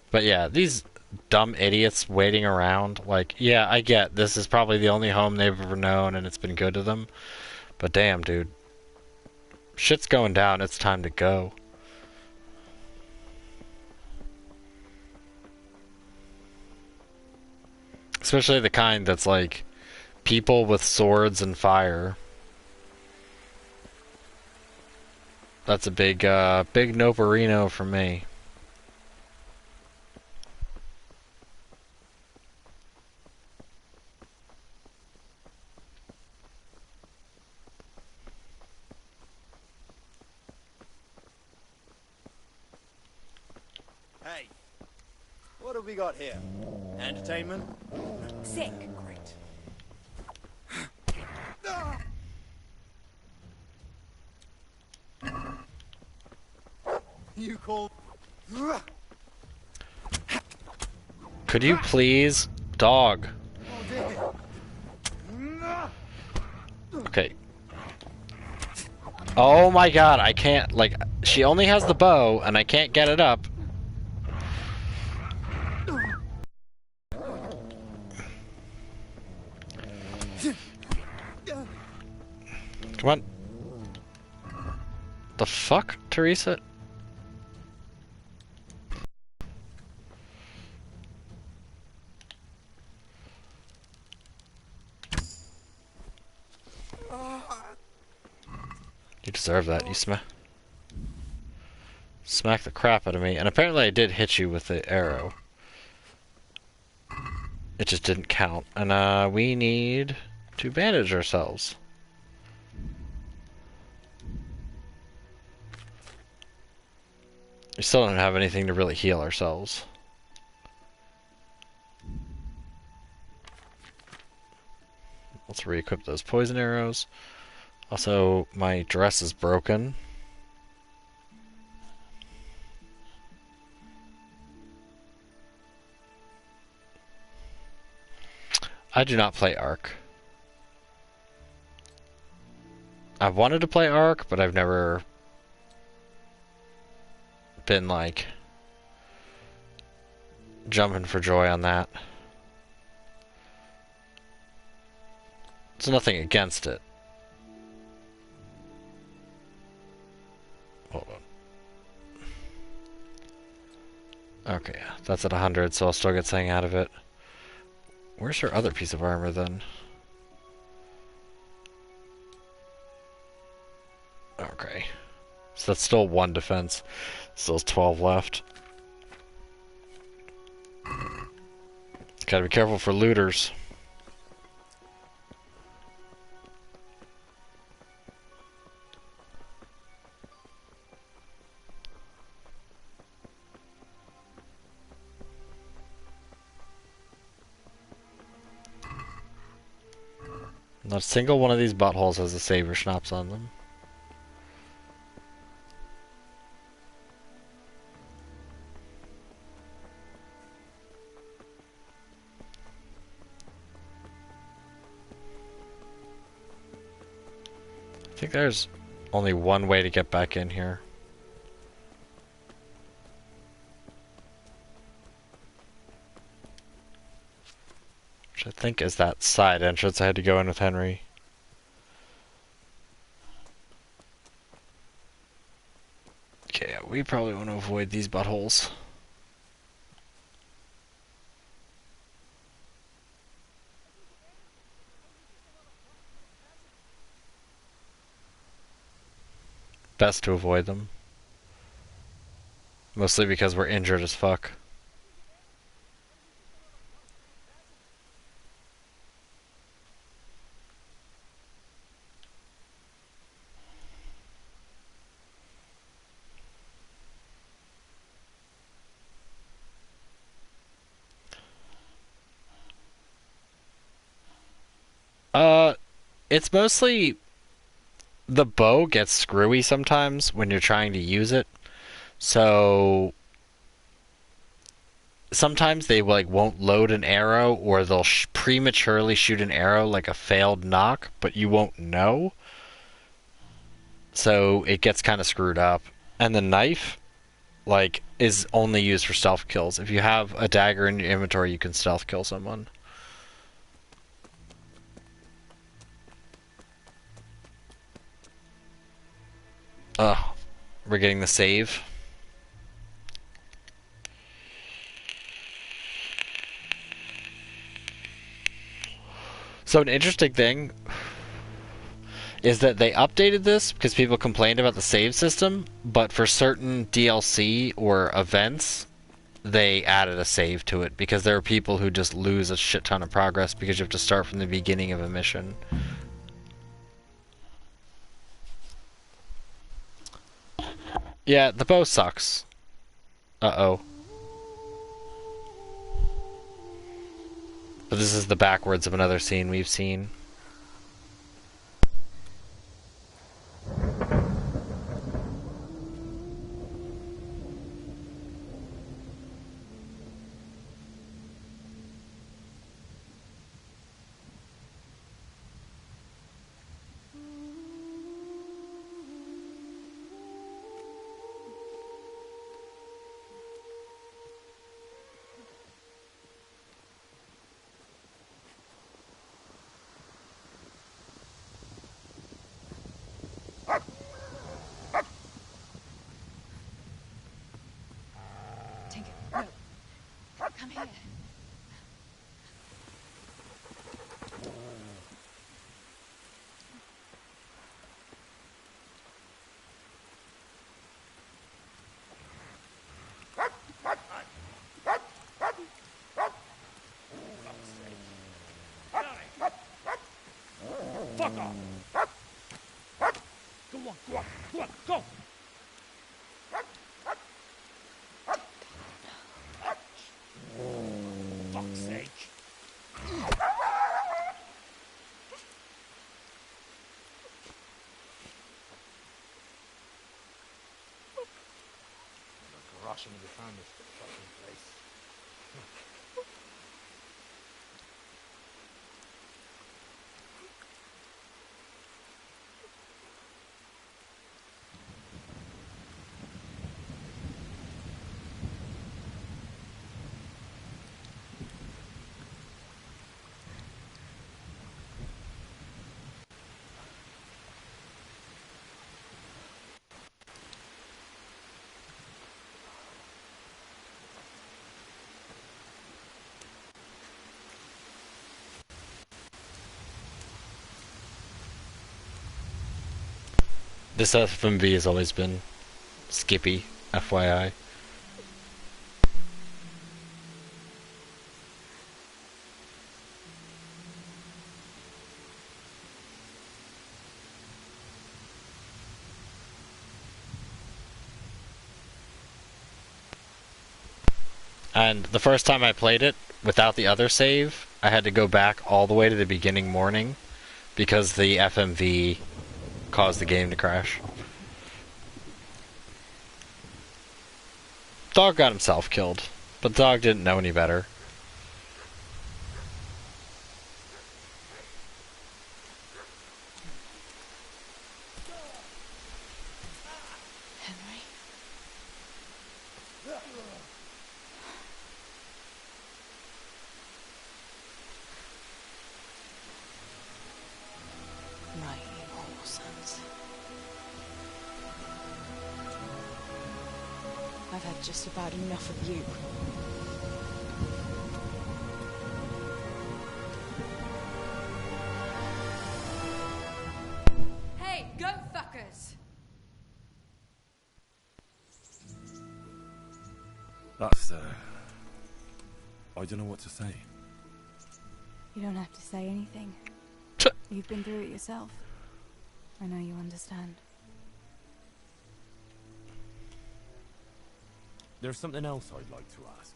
But yeah, these dumb idiots waiting around, like, yeah, I get this is probably the only home they've ever known and it's been good to them. But damn, dude. Shit's going down, it's time to go. Especially the kind that's like people with swords and fire. That's a big no-burrino for me. Hey, what have we got here? Entertainment? Sick. Great. You call... Could you please, dog? Okay. Oh my god, I can't, like, she only has the bow, and I can't get it up. Come on. The fuck, Teresa? You deserve that. You smack the crap out of me. And apparently I did hit you with the arrow. It just didn't count. And we need to bandage ourselves. We still don't have anything to really heal ourselves. Let's re-equip those poison arrows. Also, my dress is broken. I do not play Ark. I've wanted to play Ark, but I've never been like jumping for joy on that. There's nothing against it. Hold on. Okay, that's at 100, so I'll still get something out of it. Where's her other piece of armor then? Okay. So that's still 1 defense. Still 12 left. Gotta be careful for looters. Not a single one of these buttholes has a saber schnapps on them. I think there's only one way to get back in here. Which I think is that side entrance I had to go in with Henry. Okay, yeah, we probably want to avoid these buttholes. Best to avoid them. Mostly because we're injured as fuck. It's mostly the bow gets screwy sometimes when you're trying to use it. So sometimes they like won't load an arrow, or they'll prematurely shoot an arrow like a failed knock, but you won't know. So it gets kind of screwed up. And the knife, like, is only used for stealth kills. If you have a dagger in your inventory, you can stealth kill someone. Ugh. We're getting the save. So an interesting thing is that they updated this because people complained about the save system, but for certain DLC or events, they added a save to it because there are people who just lose a shit ton of progress because you have to start from the beginning of a mission. Yeah, the bow sucks. Uh-oh. But this is the backwards of another scene we've seen. Tinker, no. Come here. Fuck off! Go on, go on, go on, go! Fuck's sake. flashing with your hand this fucking place. This FMV has always been Skippy, FYI. And the first time I played it, without the other save, I had to go back all the way to the beginning morning because the FMV caused the game to crash. Dog got himself killed, but Dog didn't know any better. Henry. Right, you whoresons. I've had just about enough of you. Hey, go fuckers! That's, I don't know what to say. You don't have to say anything. You've been through it yourself. I know you understand. There's something else I'd like to ask.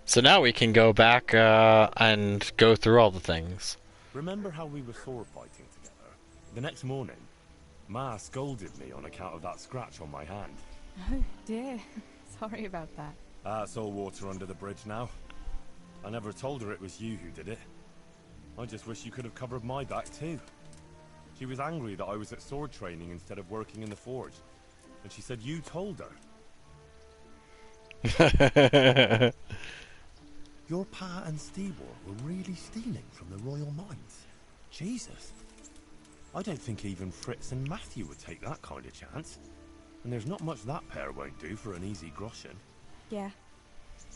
So now we can go back and go through all the things. Remember how we were sword fighting together? The next morning, Ma scolded me on account of that scratch on my hand. Oh dear. Sorry about that. It's all water under the bridge now. I never told her it was you who did it. I just wish you could have covered my back too. She was angry that I was at sword training instead of working in the forge. And she said you told her. Your pa and Stevor were really stealing from the royal mines. Jesus. I don't think even Fritz and Matthew would take that kind of chance. And there's not much that pair won't do for an easy groschen. Yeah.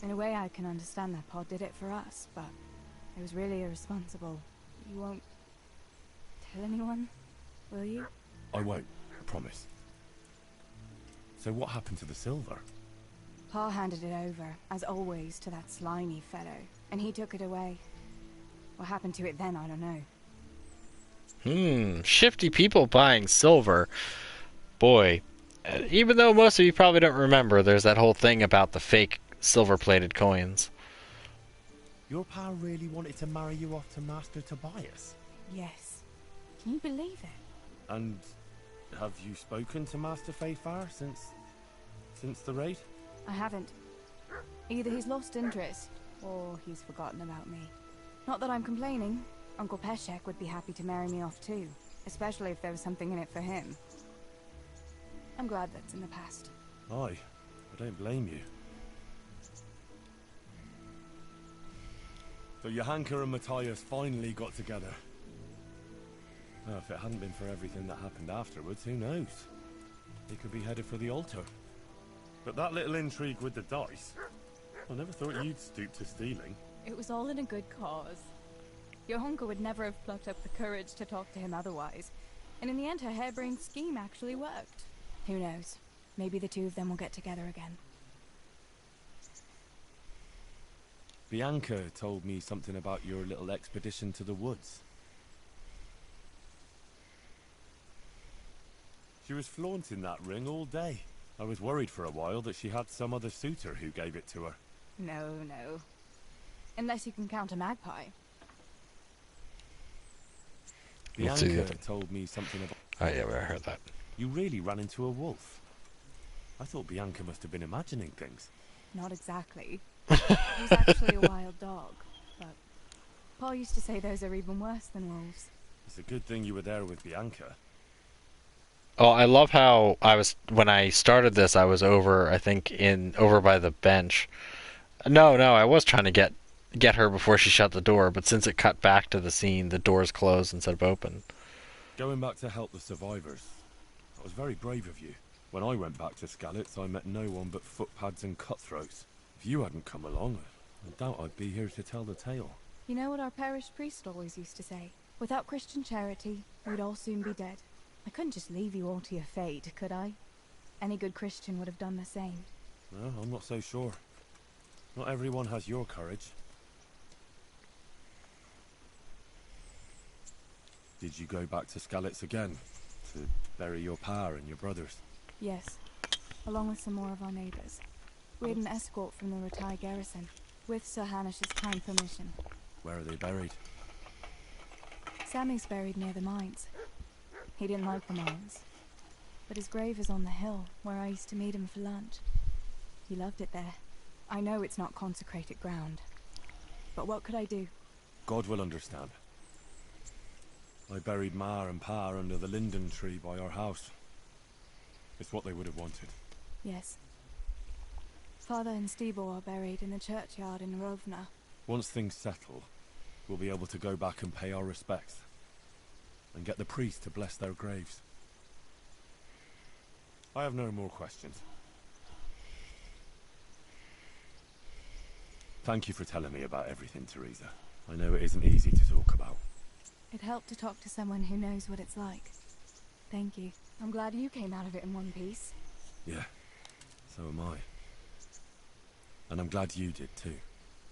In a way I can understand that Pa did it for us, but it was really irresponsible. You won't tell anyone, will you? I won't, I promise. So what happened to the silver? Pa handed it over, as always, to that slimy fellow, and he took it away. What happened to it then, I don't know. Shifty people buying silver. Boy, even though most of you probably don't remember, there's that whole thing about the fake silver-plated coins. Your pa really wanted to marry you off to Master Tobias? Yes. Can you believe it? And have you spoken to Master Fayfar since the raid? I haven't. Either he's lost interest, or he's forgotten about me. Not that I'm complaining. Uncle Peshek would be happy to marry me off too, especially if there was something in it for him. I'm glad that's in the past. Aye, I don't blame you. So Johanka and Matthias finally got together. Well, if it hadn't been for everything that happened afterwards, who knows? They could be headed for the altar. But that little intrigue with the dice, I never thought you'd stoop to stealing. It was all in a good cause. Johanka would never have plucked up the courage to talk to him otherwise. And in the end, her harebrained scheme actually worked. Who knows? Maybe the two of them will get together again. Bianca told me something about your little expedition to the woods. She was flaunting that ring all day. I was worried for a while that she had some other suitor who gave it to her. No. Unless you can count a magpie. Let's see. Bianca told me something about... Oh yeah, I heard that. You really ran into a wolf. I thought Bianca must have been imagining things. Not exactly. It was actually a wild dog, but Pa used to say those are even worse than wolves. It's a good thing you were there with Bianca. Oh, I love how when I started this, I was over, I think, over by the bench. No, I was trying to get her before she shut the door, but since it cut back to the scene, the door's closed instead of open. Going back to help the survivors. That was very brave of you. When I went back to Skalitz, I met no one but footpads and cutthroats. If you hadn't come along, I doubt I'd be here to tell the tale. You know what our parish priest always used to say? Without Christian charity, we'd all soon be dead. I couldn't just leave you all to your fate, could I? Any good Christian would have done the same. No, I'm not so sure. Not everyone has your courage. Did you go back to Skalitz again? To bury your pa and your brothers? Yes, along with some more of our neighbours. We had an escort from the retired garrison, with Sir Hanish's kind permission. Where are they buried? Sammy's buried near the mines. He didn't like the mines, but his grave is on the hill where I used to meet him for lunch. He loved it there. I know it's not consecrated ground, but what could I do? God will understand. I buried Ma and Pa under the linden tree by our house. It's what they would have wanted. Yes. Father and Stibor are buried in the churchyard in Rovna. Once things settle, we'll be able to go back and pay our respects. And get the priest to bless their graves. I have no more questions. Thank you for telling me about everything, Teresa. I know it isn't easy to talk about. It helped to talk to someone who knows what it's like. Thank you. I'm glad you came out of it in one piece. Yeah, so am I. And I'm glad you did too.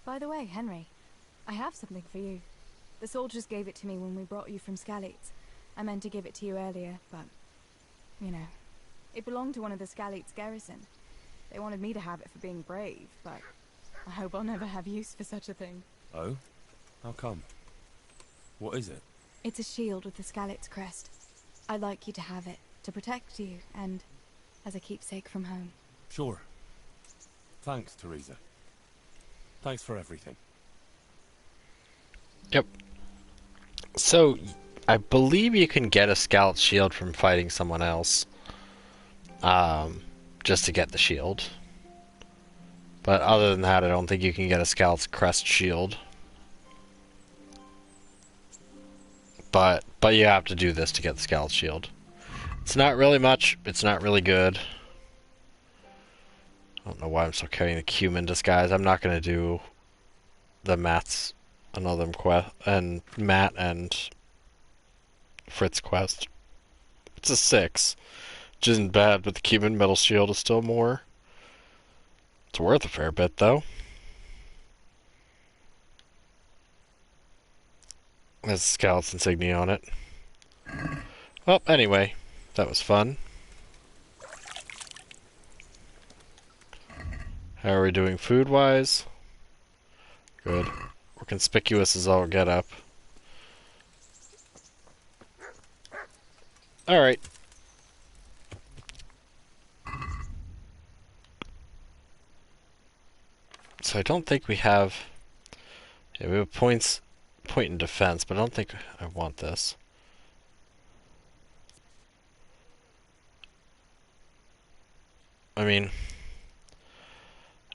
By the way, Henry, I have something for you. The soldiers gave it to me when we brought you from Skalitz. I meant to give it to you earlier, but, you know, it belonged to one of the Skalitz garrison. They wanted me to have it for being brave, but I hope I'll never have use for such a thing. Oh? How come? What is it? It's a shield with the Skalitz crest. I'd like you to have it, to protect you, and as a keepsake from home. Sure. Thanks, Teresa. Thanks for everything. Yep. So, I believe you can get a Scout shield from fighting someone else. Just to get the shield. But other than that, I don't think you can get a Scout's crest shield. But you have to do this to get the Scout shield. It's not really much. It's not really good. I don't know why I'm still carrying the cumin disguise. I'm not going to do the Matt's another quest and Matt and Fritz quest. It's a 6, which isn't bad, but the cumin metal shield is still more. It's worth a fair bit though. There's Scout's insignia on it. Well, anyway, that was fun. How are we doing food-wise? Good. We're conspicuous as all get up. Alright. So I don't think we have... Yeah, we have point in defense, but I don't think I want this. I mean...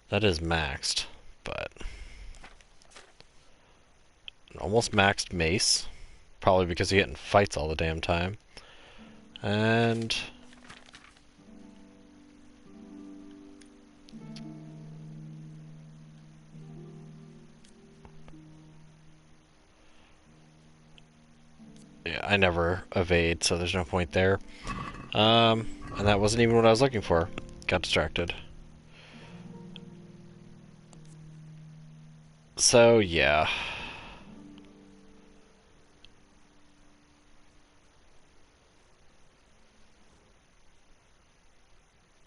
That is maxed, but... An almost maxed mace. Probably because you get in fights all the damn time. And... Yeah, I never evade, so there's no point there. And that wasn't even what I was looking for. Got distracted. So, yeah.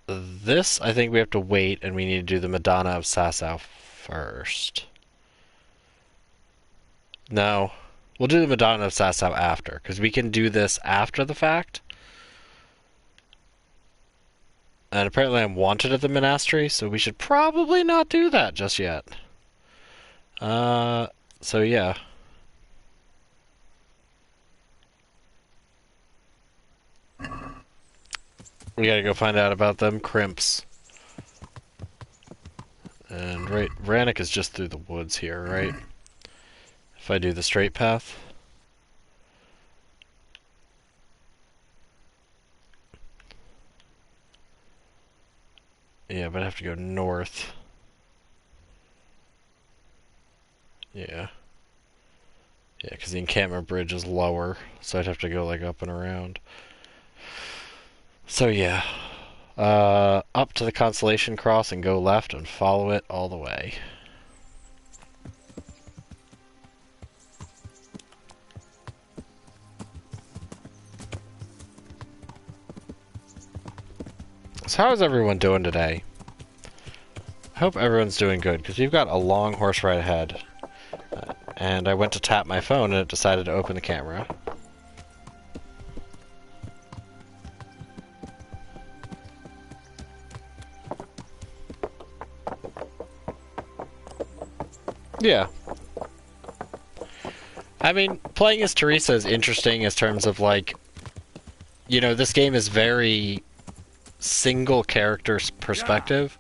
This, I think we have to wait, and we need to do the Madonna of Sasau first. No. We'll do the Madonna of Sasau after, because we can do this after the fact. And apparently I'm wanted at the monastery, so we should probably not do that just yet. So yeah. We gotta go find out about them crimps. And right, Vranik is just through the woods here, right? If I do the straight path. Yeah, but I have to go north. Yeah. Yeah, because the encampment bridge is lower, so I'd have to go like up and around. So yeah. Up to the Constellation Cross and go left and follow it all the way. So how is everyone doing today? I hope everyone's doing good, because we've got a long horse ride ahead. And I went to tap my phone and it decided to open the camera. Yeah. I mean, playing as Teresa is interesting in terms of, like, you know, this game is very single character perspective.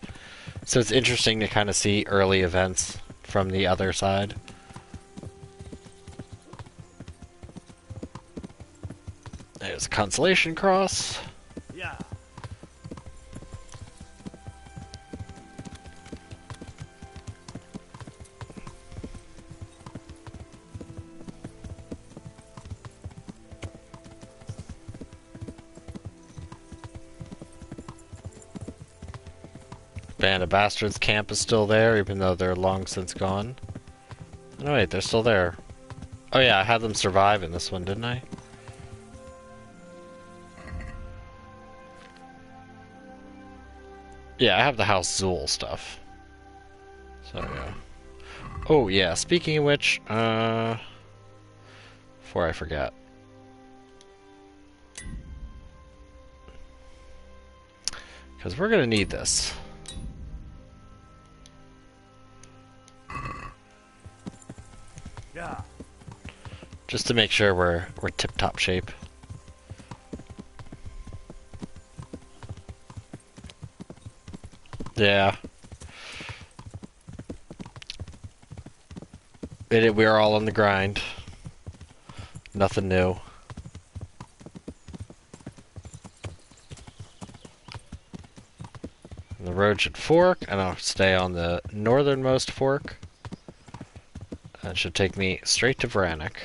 So it's interesting to kind of see early events from the other side. There's a Constellation Cross. Yeah. Band of Bastards camp is still there, even though they're long since gone. No, wait, they're still there. Oh yeah, I had them survive in this one, didn't I? Yeah, I have the House Zool stuff. So, yeah. Oh, yeah, speaking of which, before I forget. Because we're gonna need this. Yeah. Just to make sure we're tip-top shape. Yeah. We are all on the grind. Nothing new. And the road should fork, and I'll stay on the northernmost fork. That should take me straight to Vranik.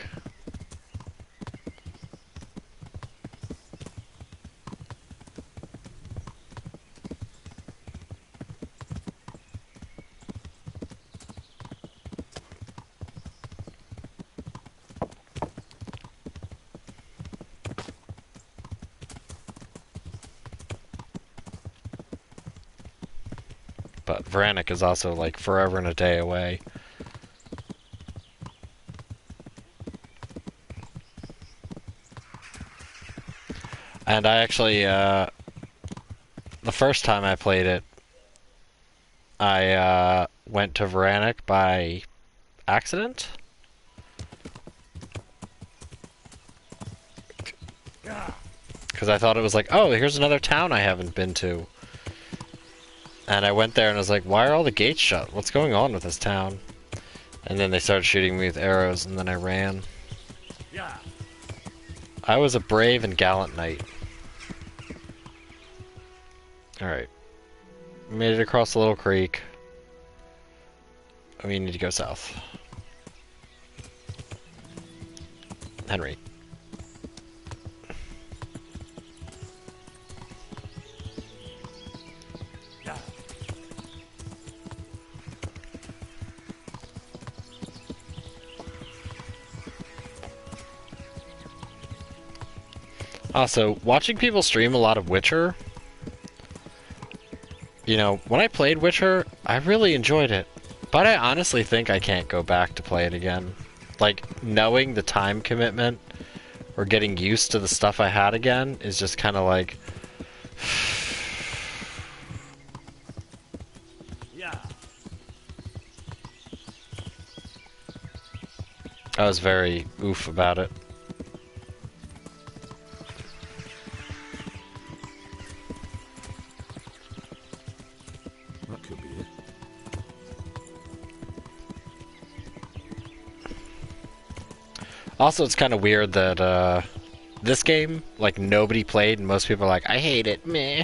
But Vranik is also like forever and a day away. And I actually, the first time I played it, I went to Vranik by accident. Because I thought it was like, oh, here's another town I haven't been to. And I went there and I was like, why are all the gates shut? What's going on with this town? And then they started shooting me with arrows, and then I ran. Yeah. I was a brave and gallant knight. Alright. Made it across the little creek. We need to go south. Henry. Yeah. Also, watching people stream a lot of Witcher, you know, when I played Witcher, I really enjoyed it. But I honestly think I can't go back to play it again. Like, knowing the time commitment or getting used to the stuff I had again is just kind of like... I was very oof about it. That could be it. Also, it's kind of weird that this game, like, nobody played, and most people are like, I hate it, meh.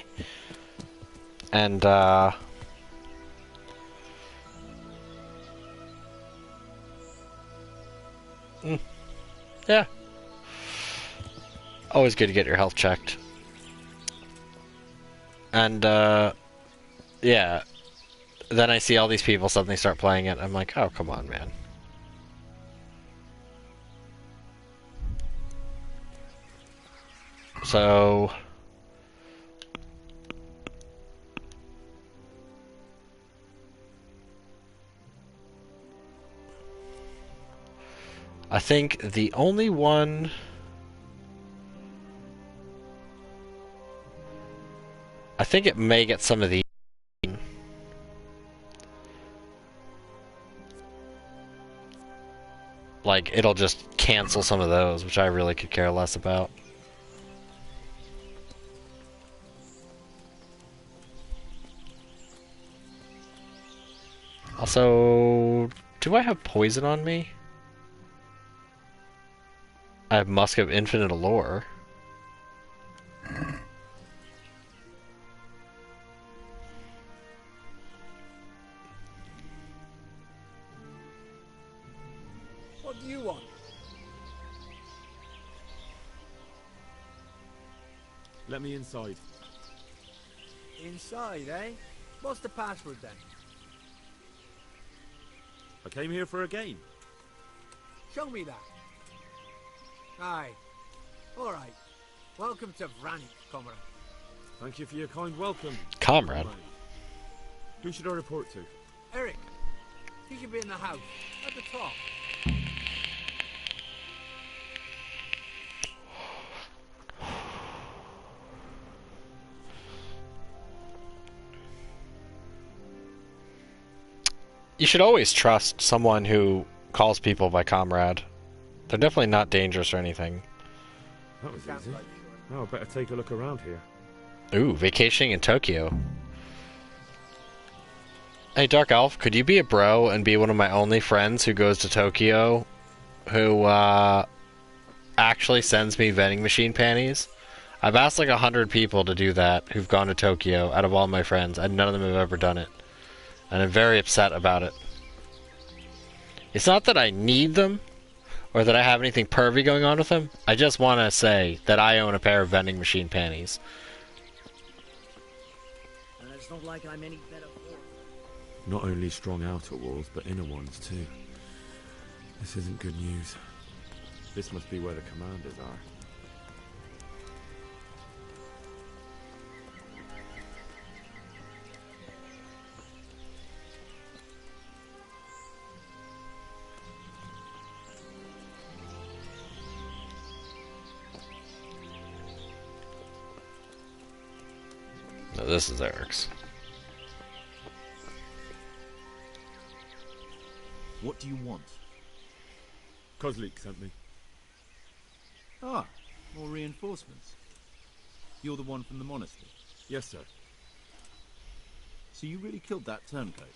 And yeah. Always good to get your health checked. And yeah. Then I see all these people suddenly start playing it. I'm like, oh, come on, man. So I think the only one I think it may get some of the like it'll just cancel some of those, which I really could care less about. Also, do I have poison on me? I have Musk of Infinite Allure. What do you want? Let me inside. Inside, eh? What's the password then? I came here for a game. Show me that. Aye. Alright. Welcome to Vranik, comrade. Thank you for your kind welcome. Comrade. Who should I report to? Eric, you should be in the house, at the top. You should always trust someone who calls people by comrade. They're definitely not dangerous or anything. That was easy. Now I better take a look around here. Ooh, vacationing in Tokyo. Hey, Dark Elf, could you be a bro and be one of my only friends who goes to Tokyo who actually sends me vending machine panties? I've asked like 100 people to do that who've gone to Tokyo out of all my friends, and none of them have ever done it. And I'm very upset about it. It's not that I need them, or that I have anything pervy going on with them. I just want to say that I own a pair of vending machine panties. And it's not like I'm any better for it. Not only strong outer walls, but inner ones too. This isn't good news. This must be where the commanders are. No, this is Eric's. What do you want? Kozlik sent me. Ah, more reinforcements. You're the one from the monastery? Yes, sir. So you really killed that turncoat?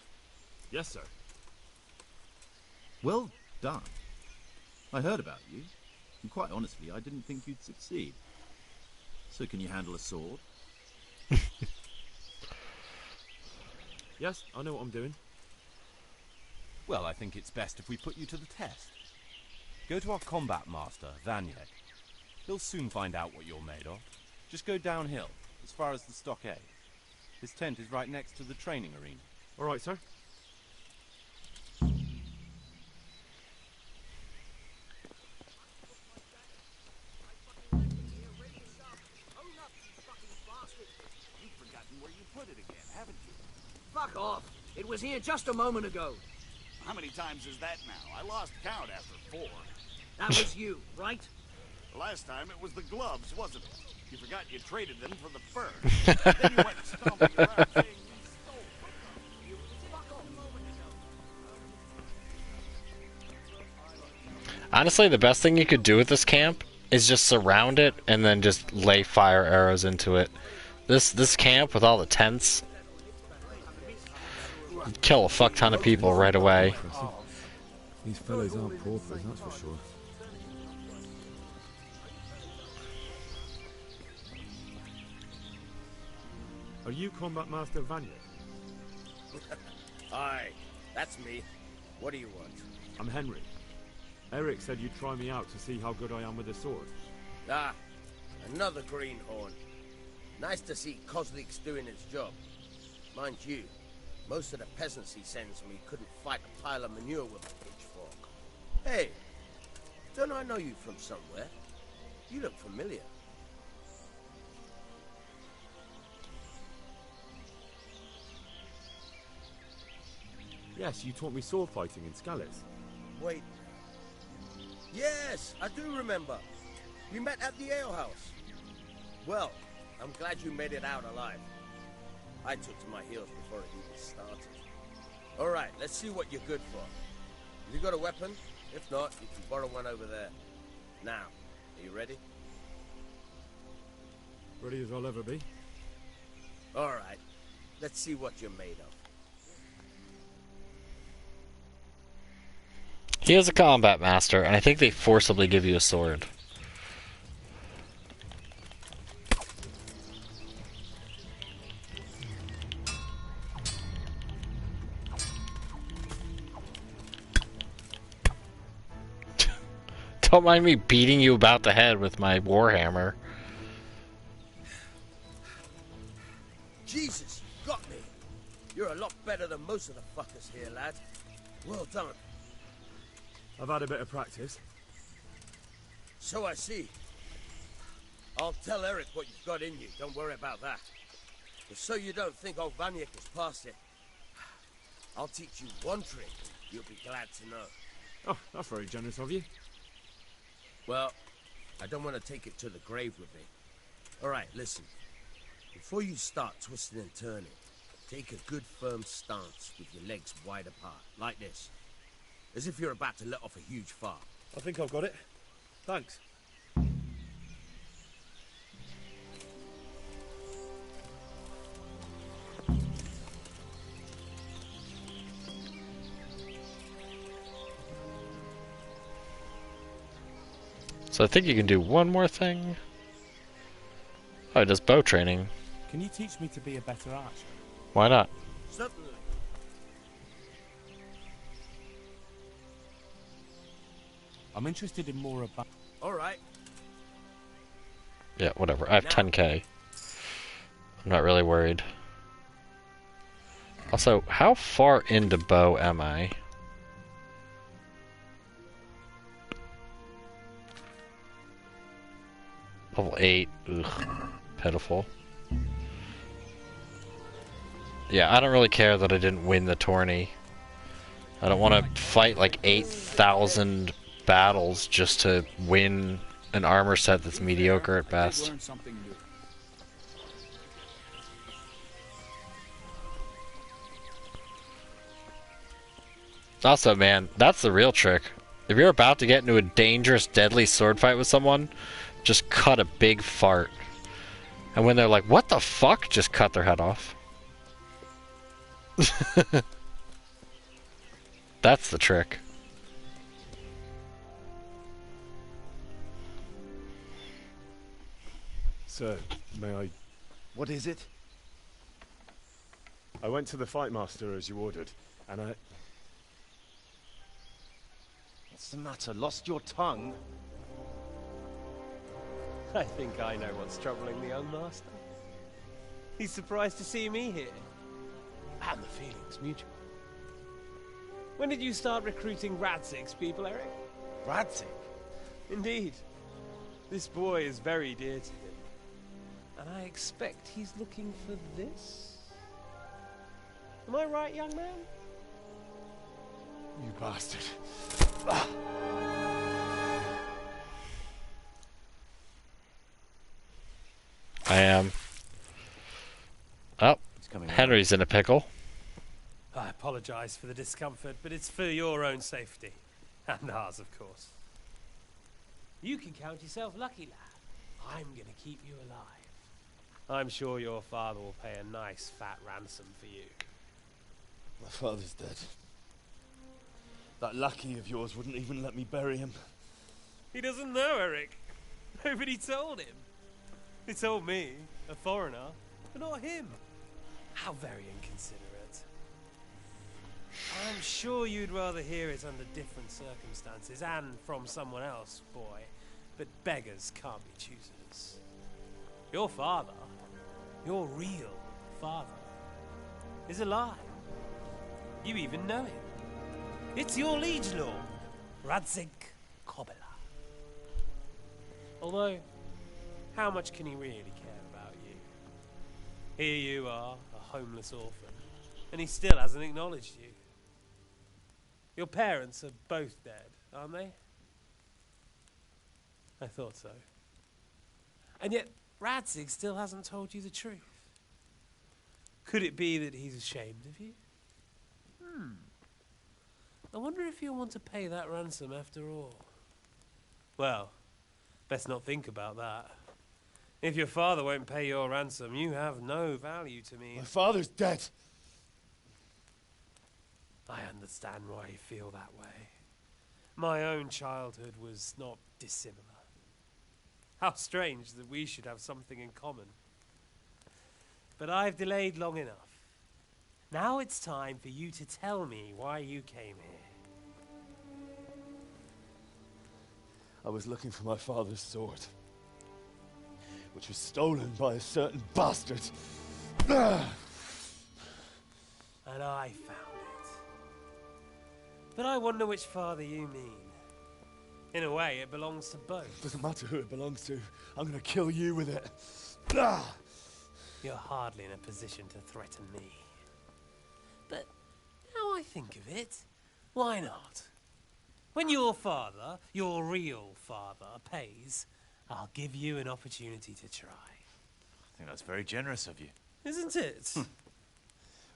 Yes, sir. Well done. I heard about you, and quite honestly, I didn't think you'd succeed. So can you handle a sword? Yes, I know what I'm doing. Well, I think it's best if we put you to the test. Go to our combat master, Vanyek. He'll soon find out what you're made of. Just go downhill, as far as the stockade. His tent is right next to the training arena. All right, sir. Fuck off! It was here just a moment ago. How many times is that now? I lost count after 4. That was you, right? Last time it was the gloves, wasn't it? You forgot you traded them for the fur. Then you went stomping around saying we stole from them. You fuck off a moment Honestly, the best thing you could do with this camp is just surround it and then just lay fire arrows into it. This camp with all the tents would kill a fuck ton of people right away. These fellows aren't paupers, that's for sure. Are you Combat Master Vanya? Aye, that's me. What do you want? I'm Henry. Eric said you'd try me out to see how good I am with the sword. Ah, another greenhorn. Nice to see Kozlik's doing his job. Mind you, most of the peasants he sends me couldn't fight a pile of manure with a pitchfork. Hey, don't I know you from somewhere? You look familiar. Yes, you taught me sword fighting in Scallis. Wait. Yes, I do remember. We met at the alehouse. Well, I'm glad you made it out alive. I took to my heels before it even started. All right, let's see what you're good for. Have you got a weapon? If not, you can borrow one over there. Now, are you ready? Ready as I'll ever be. All right, let's see what you're made of. He is a combat master, and I think they forcibly give you a sword. Don't mind me beating you about the head with my warhammer. Jesus, you got me. You're a lot better than most of the fuckers here, lad. Well done. I've had a bit of practice. So I see. I'll tell Eric what you've got in you. Don't worry about that. But so you don't think old Vanyek has passed it, I'll teach you one trick you'll be glad to know. Oh, that's very generous of you. Well, I don't want to take it to the grave with me. All right, listen. Before you start twisting and turning, take a good firm stance with your legs wide apart, like this. As if you're about to let off a huge fart. I think I've got it. Thanks. So I think you can do one more thing. Oh, it does bow training. Can you teach me to be a better archer? Why not? Certainly. I'm interested in more about... All right. Yeah, whatever. I have 10k. I'm not really worried. Also, how far into bow am I? Level 8. Ugh. Pitiful. Yeah, I don't really care that I didn't win the tourney. I don't want to fight like 8,000 battles just to win an armor set that's mediocre at best. Also, man, that's the real trick. If you're about to get into a dangerous, deadly sword fight with someone, just cut a big fart. And when they're like, what the fuck? Just cut their head off. That's the trick. Sir, may I... What is it? I went to the fight master as you ordered, and I... What's the matter? Lost your tongue? I think I know what's troubling the young master. He's surprised to see me here. And the feeling's mutual. When did you start recruiting Radzig's people, Eric? Radzig? Indeed. This boy is very dear to him. And I expect he's looking for this? Am I right, young man? You bastard. I am. Oh, Henry's in a pickle. I apologize for the discomfort, but it's for your own safety. And ours, of course. You can count yourself lucky, lad. I'm gonna keep you alive. I'm sure your father will pay a nice fat ransom for you. My father's dead. That lackey of yours wouldn't even let me bury him. He doesn't know, Eric. Nobody told him. He told me, a foreigner, but not him. How very inconsiderate. I'm sure you'd rather hear it under different circumstances and from someone else, boy. But beggars can't be choosers. Your father, your real father, is alive. You even know him. It's your liege lord, Radzig Kobyla. Although, how much can he really care about you? Here you are, a homeless orphan, and he still hasn't acknowledged you. Your parents are both dead, aren't they? I thought so. And yet, Radzig still hasn't told you the truth. Could it be that he's ashamed of you? I wonder if you'll want to pay that ransom after all. Well, best not think about that. If your father won't pay your ransom, you have no value to me. My father's dead. I understand why you feel that way. My own childhood was not dissimilar. How strange that we should have something in common. But I've delayed long enough. Now it's time for you to tell me why you came here. I was looking for my father's sword, which was stolen by a certain bastard. And I found it. But I wonder which father you mean. In a way, it belongs to both. Doesn't matter who it belongs to. I'm gonna kill you with it. You're hardly in a position to threaten me. But now I think of it, why not? When your father, your real father, pays, I'll give you an opportunity to try. I think that's very generous of you. Isn't it?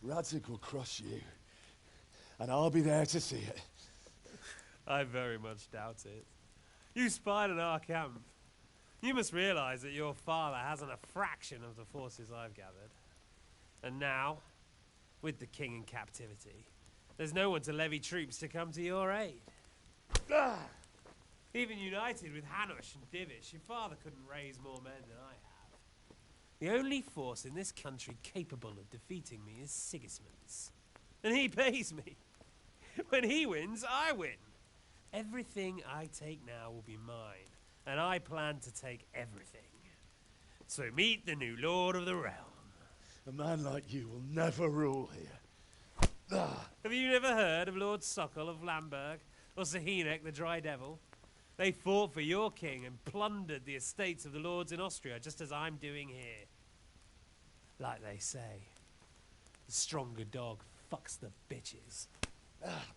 Radzig will crush you, and I'll be there to see it. I very much doubt it. You spied on our camp. You must realize that your father hasn't a fraction of the forces I've gathered. And now, with the king in captivity, there's no one to levy troops to come to your aid. Even united with Hanush and Divish, your father couldn't raise more men than I have. The only force in this country capable of defeating me is Sigismund's. And he pays me. When he wins, I win. Everything I take now will be mine, and I plan to take everything. So meet the new lord of the realm. A man like you will never rule here. Have you never heard of Lord Sokol of Lamberg, or Sahinek the Dry Devil? They fought for your king and plundered the estates of the lords in Austria, just as I'm doing here. Like they say, the stronger dog fucks the bitches.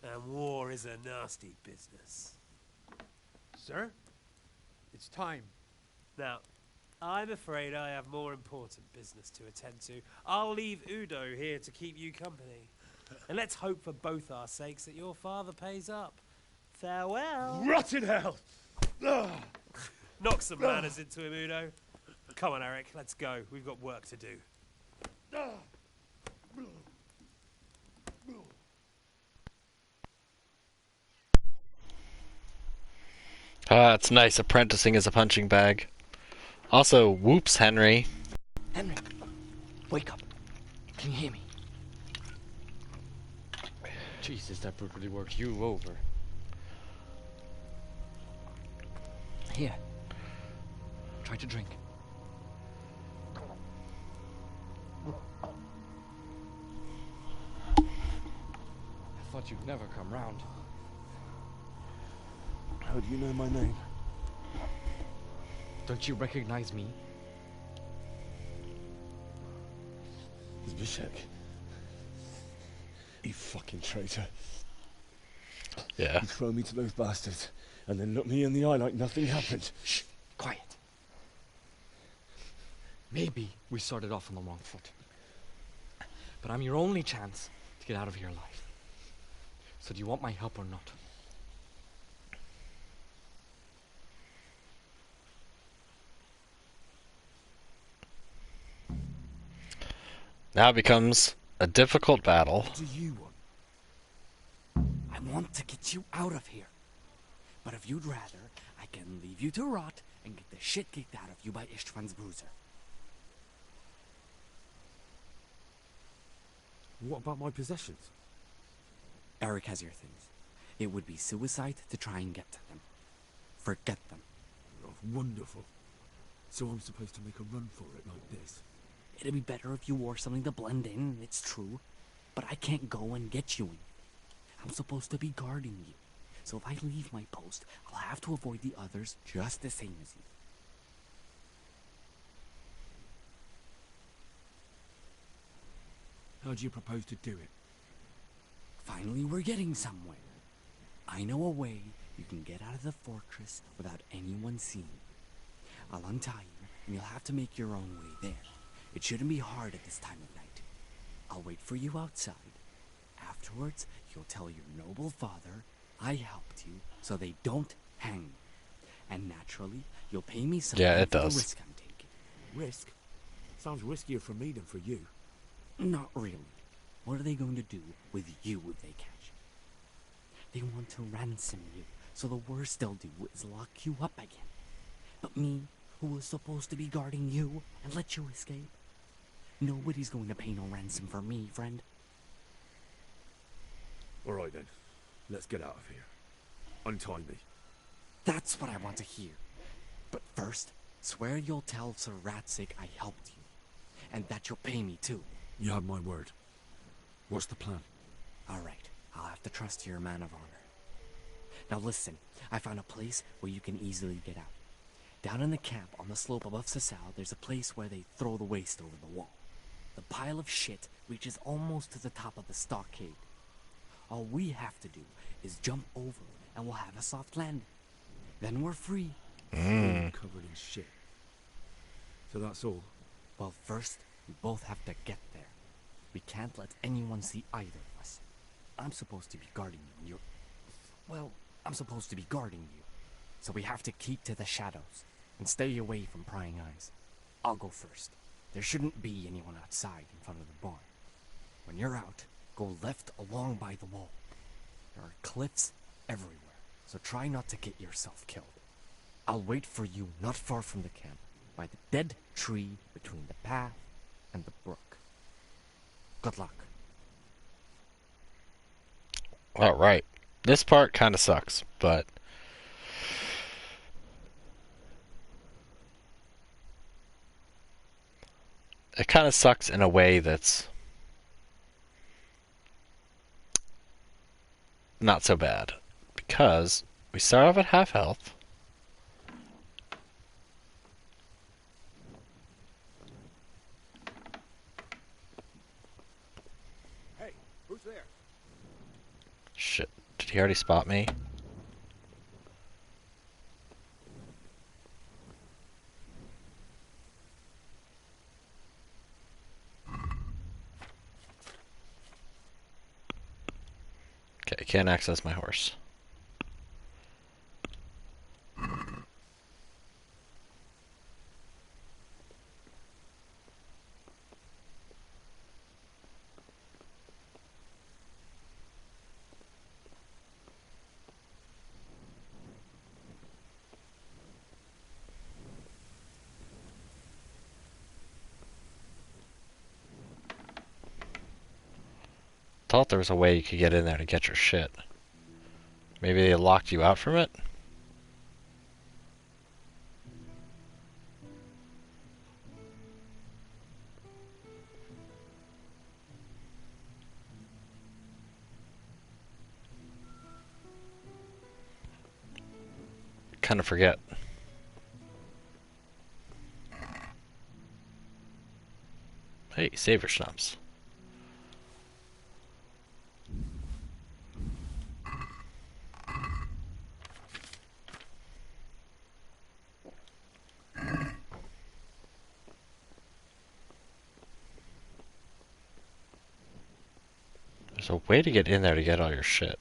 And war is a nasty business. Sir, it's time. Now, I'm afraid I have more important business to attend to. I'll leave Udo here to keep you company. And let's hope for both our sakes that your father pays up. Farewell. Rot in hell! Knock some manners into him, Udo. Come on, Eric, let's go. We've got work to do. It's nice apprenticing as a punching bag. Also, whoops, Henry. Henry, wake up. Can you hear me? Jesus, that brutally worked you over. Here. Try to drink. I thought you'd never come round. How do you know my name? Don't you recognize me? Zbyszek. You fucking traitor. Yeah. You throw me to those bastards, and then look me in the eye like nothing happened. Shh, quiet. Maybe we started off on the wrong foot. But I'm your only chance to get out of here alive. So do you want my help or not? Now it becomes a difficult battle. What do you want? I want to get you out of here. But if you'd rather, I can leave you to rot and get the shit kicked out of you by Ishtvan's bruiser. What about my possessions? Eric has your things. It would be suicide to try and get to them. Forget them. Oh, wonderful. So I'm supposed to make a run for it like this? It'd be better if you wore something to blend in, it's true. But I can't go and get you in. I'm supposed to be guarding you. So if I leave my post, I'll have to avoid the others just the same as you. How do you propose to do it? Finally, we're getting somewhere. I know a way you can get out of the fortress without anyone seeing. I'll untie you, and you'll have to make your own way there. It shouldn't be hard at this time of night. I'll wait for you outside. Afterwards, you'll tell your noble father I helped you so they don't hang me. And naturally, you'll pay me something Yeah, it for does. the risk I'm taking. Risk? Sounds riskier for me than for you. Not really. What are they going to do with you if they catch you? They want to ransom you, so the worst they'll do is lock you up again. But me, who was supposed to be guarding you and let you escape? Nobody's going to pay no ransom for me, friend. All right then. Let's get out of here. Untie me. That's what I want to hear. But first, swear you'll tell Sir Ratzik I helped you. And that you'll pay me too. You have my word. What's the plan? Alright, I'll have to trust you're a man of honor. Now listen, I found a place where you can easily get out. Down in the camp on the slope above Sasau, there's a place where they throw the waste over the wall. The pile of shit reaches almost to the top of the stockade. All we have to do is jump over and we'll have a soft landing. Then we're free. All covered in shit. So that's all? Well, first, we both have to get there. We can't let anyone see either of us. I'm supposed to be guarding you and you're... Well, I'm supposed to be guarding you. So we have to keep to the shadows and stay away from prying eyes. I'll go first. There shouldn't be anyone outside in front of the barn. When you're out, go left along by the wall. There are cliffs everywhere, so try not to get yourself killed. I'll wait for you not far from the camp, by the dead tree between the path and the brook. Good luck. Alright. This part kind of sucks, but... it kind of sucks in a way that's... not so bad. Because we start off at half health. Hey, who's there? Shit. Did he already spot me? Okay, can't access my horse. Thought there was a way you could get in there to get your shit. Maybe they locked you out from it? Kind of forget. Hey, save your schnapps. There's a way to get in there to get all your shit.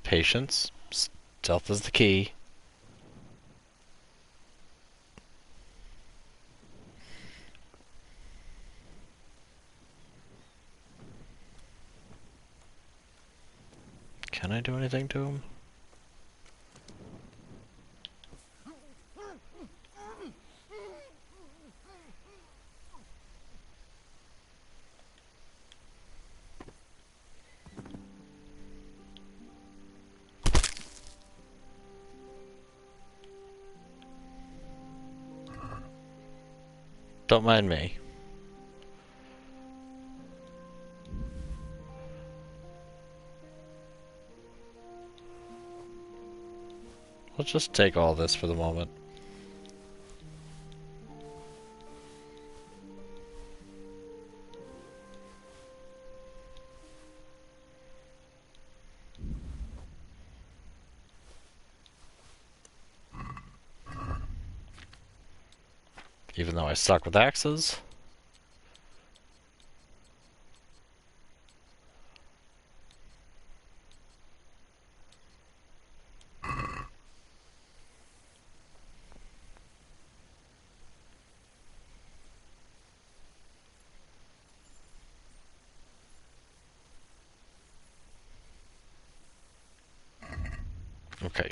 Patience. Stealth is the key. Can I do anything to him? Don't mind me. Let's just take all this for the moment. Even though I suck with axes. Okay.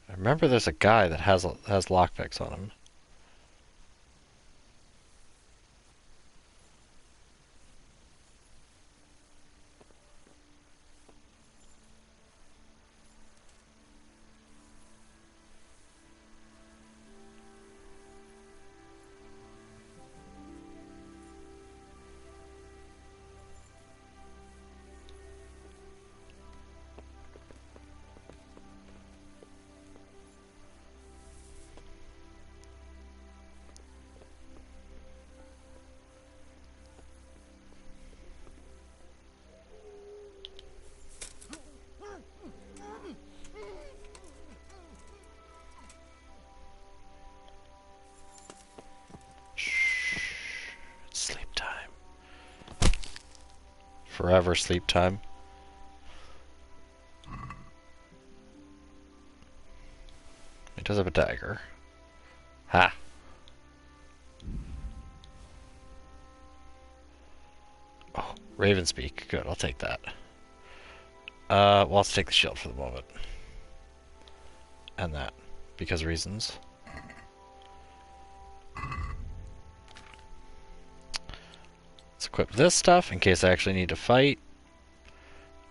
I remember there's a guy that has lockpicks on him. Sleep time. Forever sleep time. He does have a dagger. Ha! Oh, Ravenspeak. Good, I'll take that. Well, let's take the shield for the moment. And that. Because reasons. Let's equip this stuff in case I actually need to fight.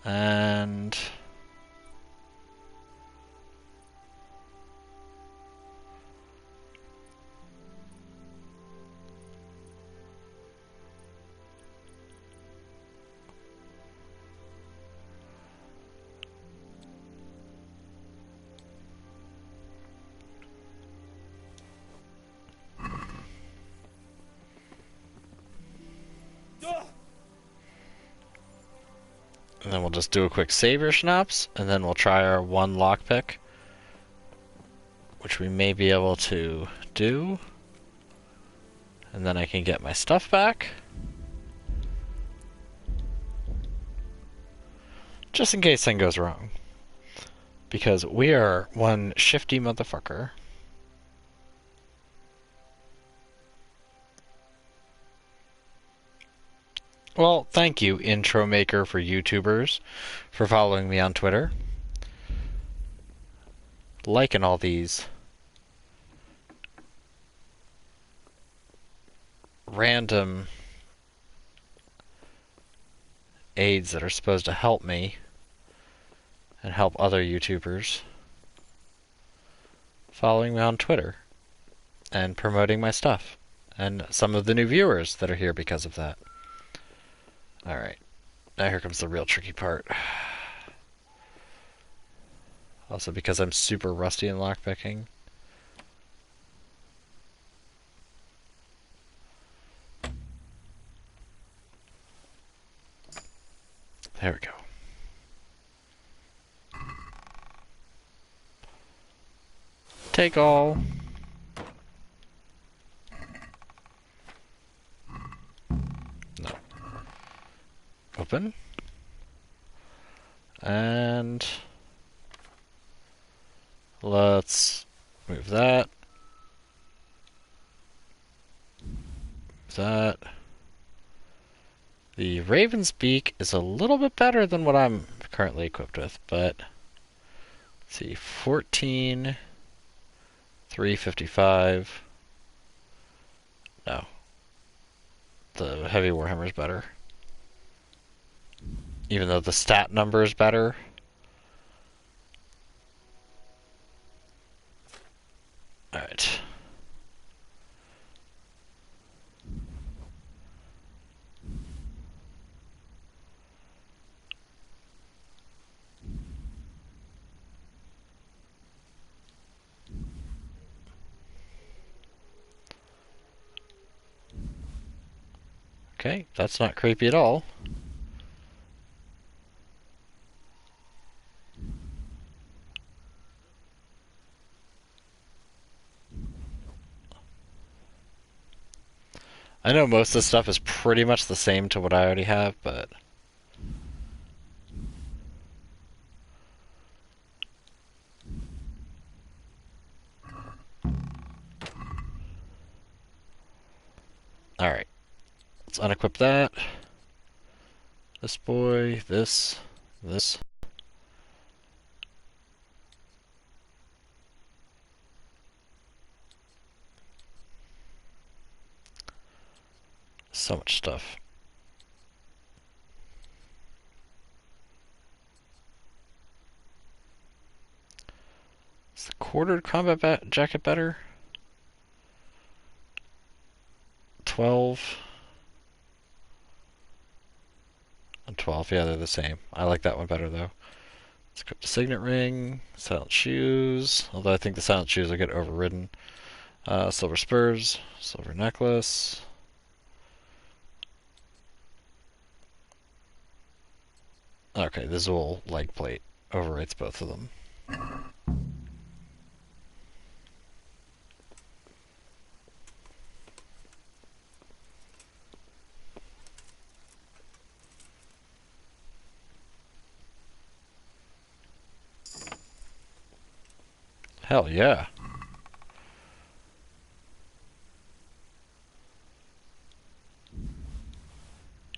And... And then we'll just do a quick savior schnapps, and then we'll try our one lockpick, which we may be able to do. And then I can get my stuff back. Just in case something goes wrong. Because we are one shifty motherfucker. Well, thank you, intro maker for YouTubers, for following me on Twitter. Liking all these random aids that are supposed to help me and help other YouTubers. Following me on Twitter and promoting my stuff. And some of the new viewers that are here because of that. Alright, now here comes the real tricky part. Also because I'm super rusty in lockpicking. There we go. Take all. No. Open. And let's move that. That. The Raven's Beak is a little bit better than what I'm currently equipped with, but let's see, 14, 355. No. The Heavy Warhammer is better. Even though the stat number is better. Alright. Okay, that's not creepy at all. I know most of the stuff is pretty much the same to what I already have, but... Alright. Let's unequip that. This boy, this. So much stuff. Is the quartered combat jacket better? 12. And 12, yeah, they're the same. I like that one better, though. Let's equip the signet ring, silent shoes, although I think the silent shoes will get overridden. Silver spurs, silver necklace. Okay, the Zool leg plate overwrites both of them. Hell yeah.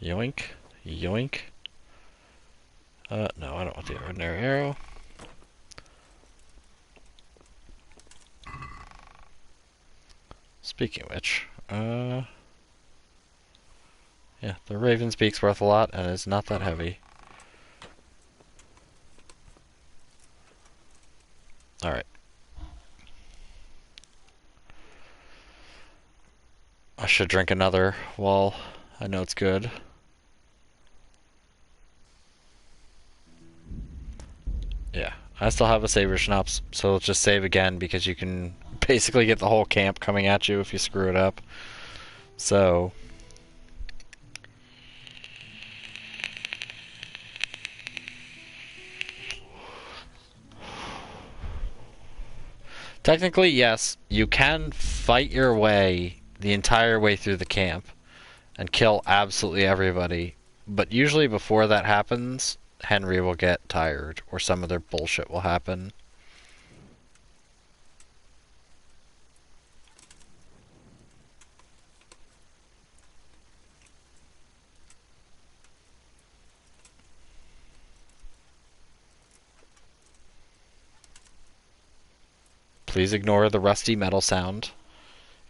Yoink. Yoink. No, I don't want the ordinary arrow. Speaking of which, yeah, the Raven's Beak's worth a lot, and it's not that heavy. Alright. I should drink another while I know it's good. Yeah, I still have a Saber Schnapps, so let's just save again because you can basically get the whole camp coming at you if you screw it up. So... technically, yes, you can fight your way the entire way through the camp and kill absolutely everybody, but usually before that happens, Henry will get tired or some other bullshit will happen. Please ignore the rusty metal sound.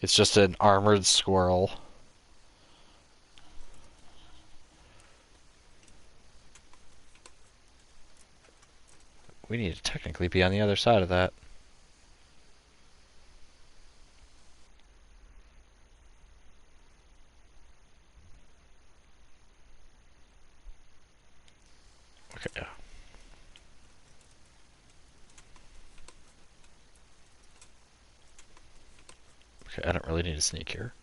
It's just an armored squirrel. We need to technically be on the other side of that. Okay, yeah. Okay, I don't really need to sneak here.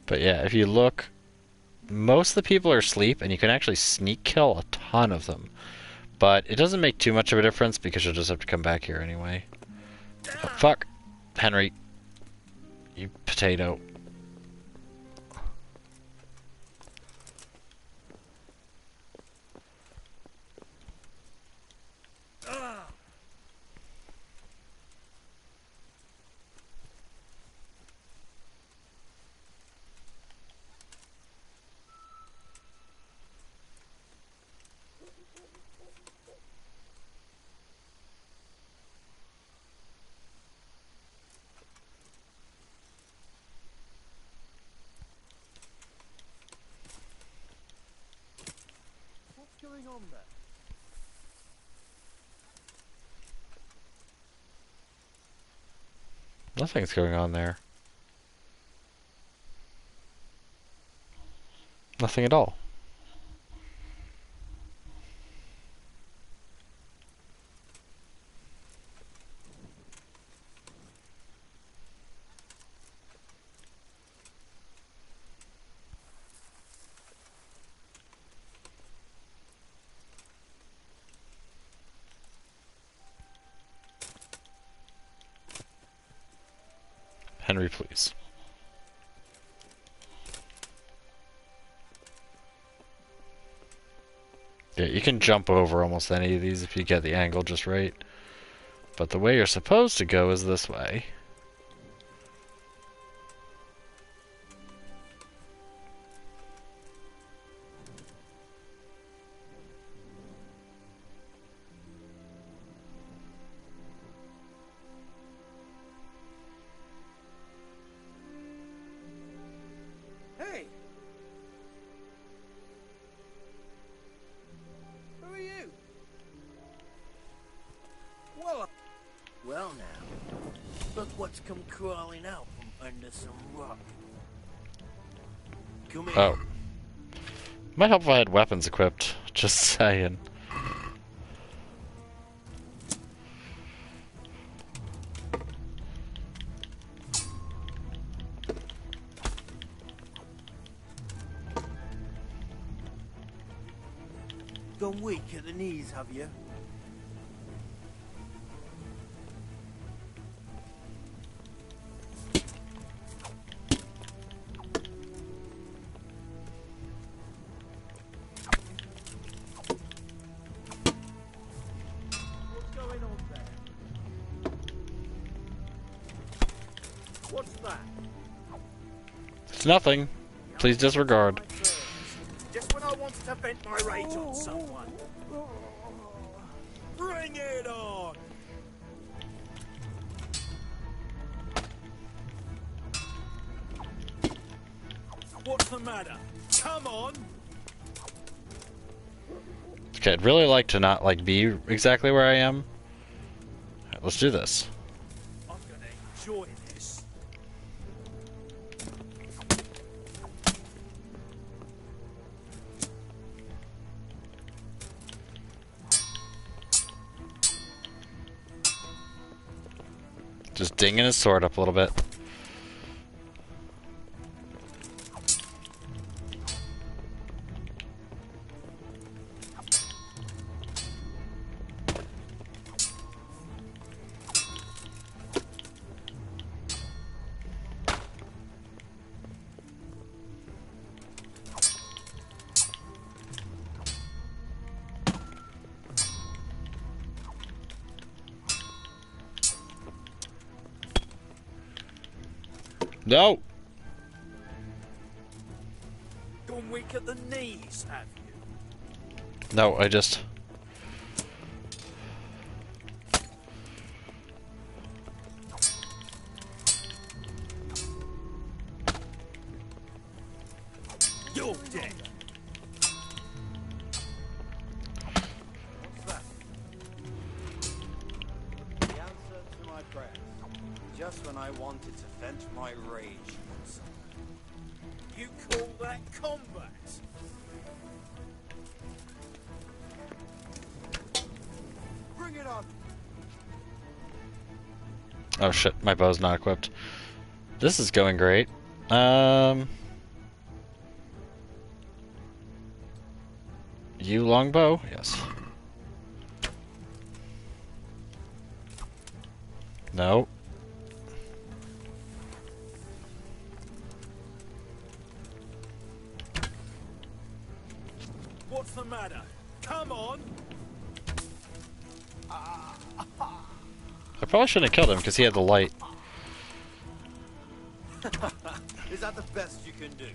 But yeah, if you look, most of the people are asleep, and you can actually sneak kill a ton of them. But it doesn't make too much of a difference because you'll just have to come back here anyway. Oh, fuck. Henry. You potato. What's going on there? Nothing's going on there. Nothing at all. Henry, please. Yeah, you can jump over almost any of these if you get the angle just right. But the way you're supposed to go is this way. Hey! Who are you? Well now, look what's come crawling out from under some rock. Come here. Oh. Might help if I had weapons equipped. Just saying. Gone weak at the knees, have you? What's going on there? What's that? It's nothing. Please disregard. Just when I wanted to vent my rage on someone. Bring it on! What's the matter? Come on! Okay, I'd really like to not be exactly where I am. Alright, let's do this. I'm gonna enjoy this. Just dinging his sword up a little bit. No! Gone weak at the knees, have you? No, I just... You're dead. What's that? The answer to my prayers. Just when I wanted to vent my rage on someone. You call that combat? Bring it on! Oh shit, my bow's not equipped. This is going great. Let's You longbow? Yes. No. What's the matter? Come on! I probably shouldn't have killed him because he had the light. Is that the best you can do?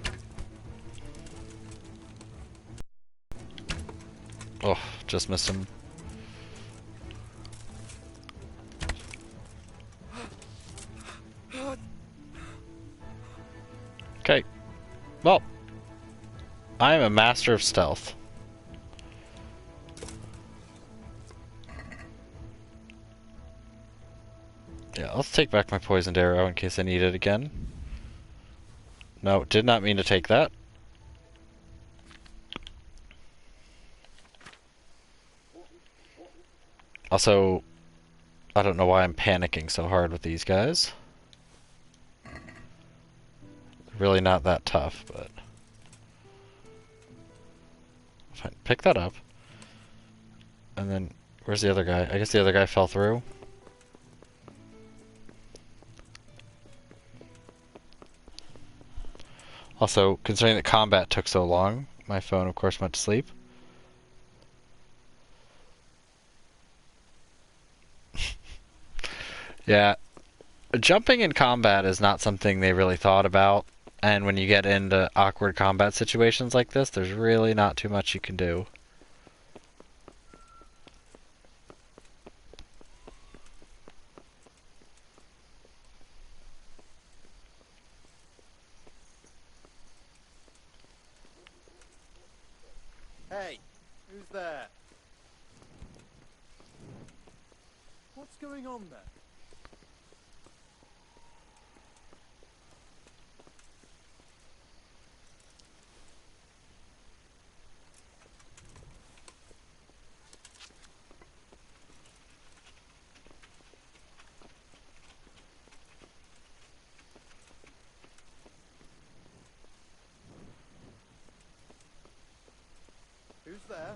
Oh, just missed him. Okay. Well, I am a master of stealth. Yeah, let's take back my poisoned arrow in case I need it again. No, did not mean to take that. Also, I don't know why I'm panicking so hard with these guys. Really not that tough, but... Fine, pick that up. And then, where's the other guy? I guess the other guy fell through. Also, considering that combat took so long, my phone of course went to sleep. Yeah, jumping in combat is not something they really thought about, and when you get into awkward combat situations like this, there's really not too much you can do. Hey, who's there? What's going on there? Who's there?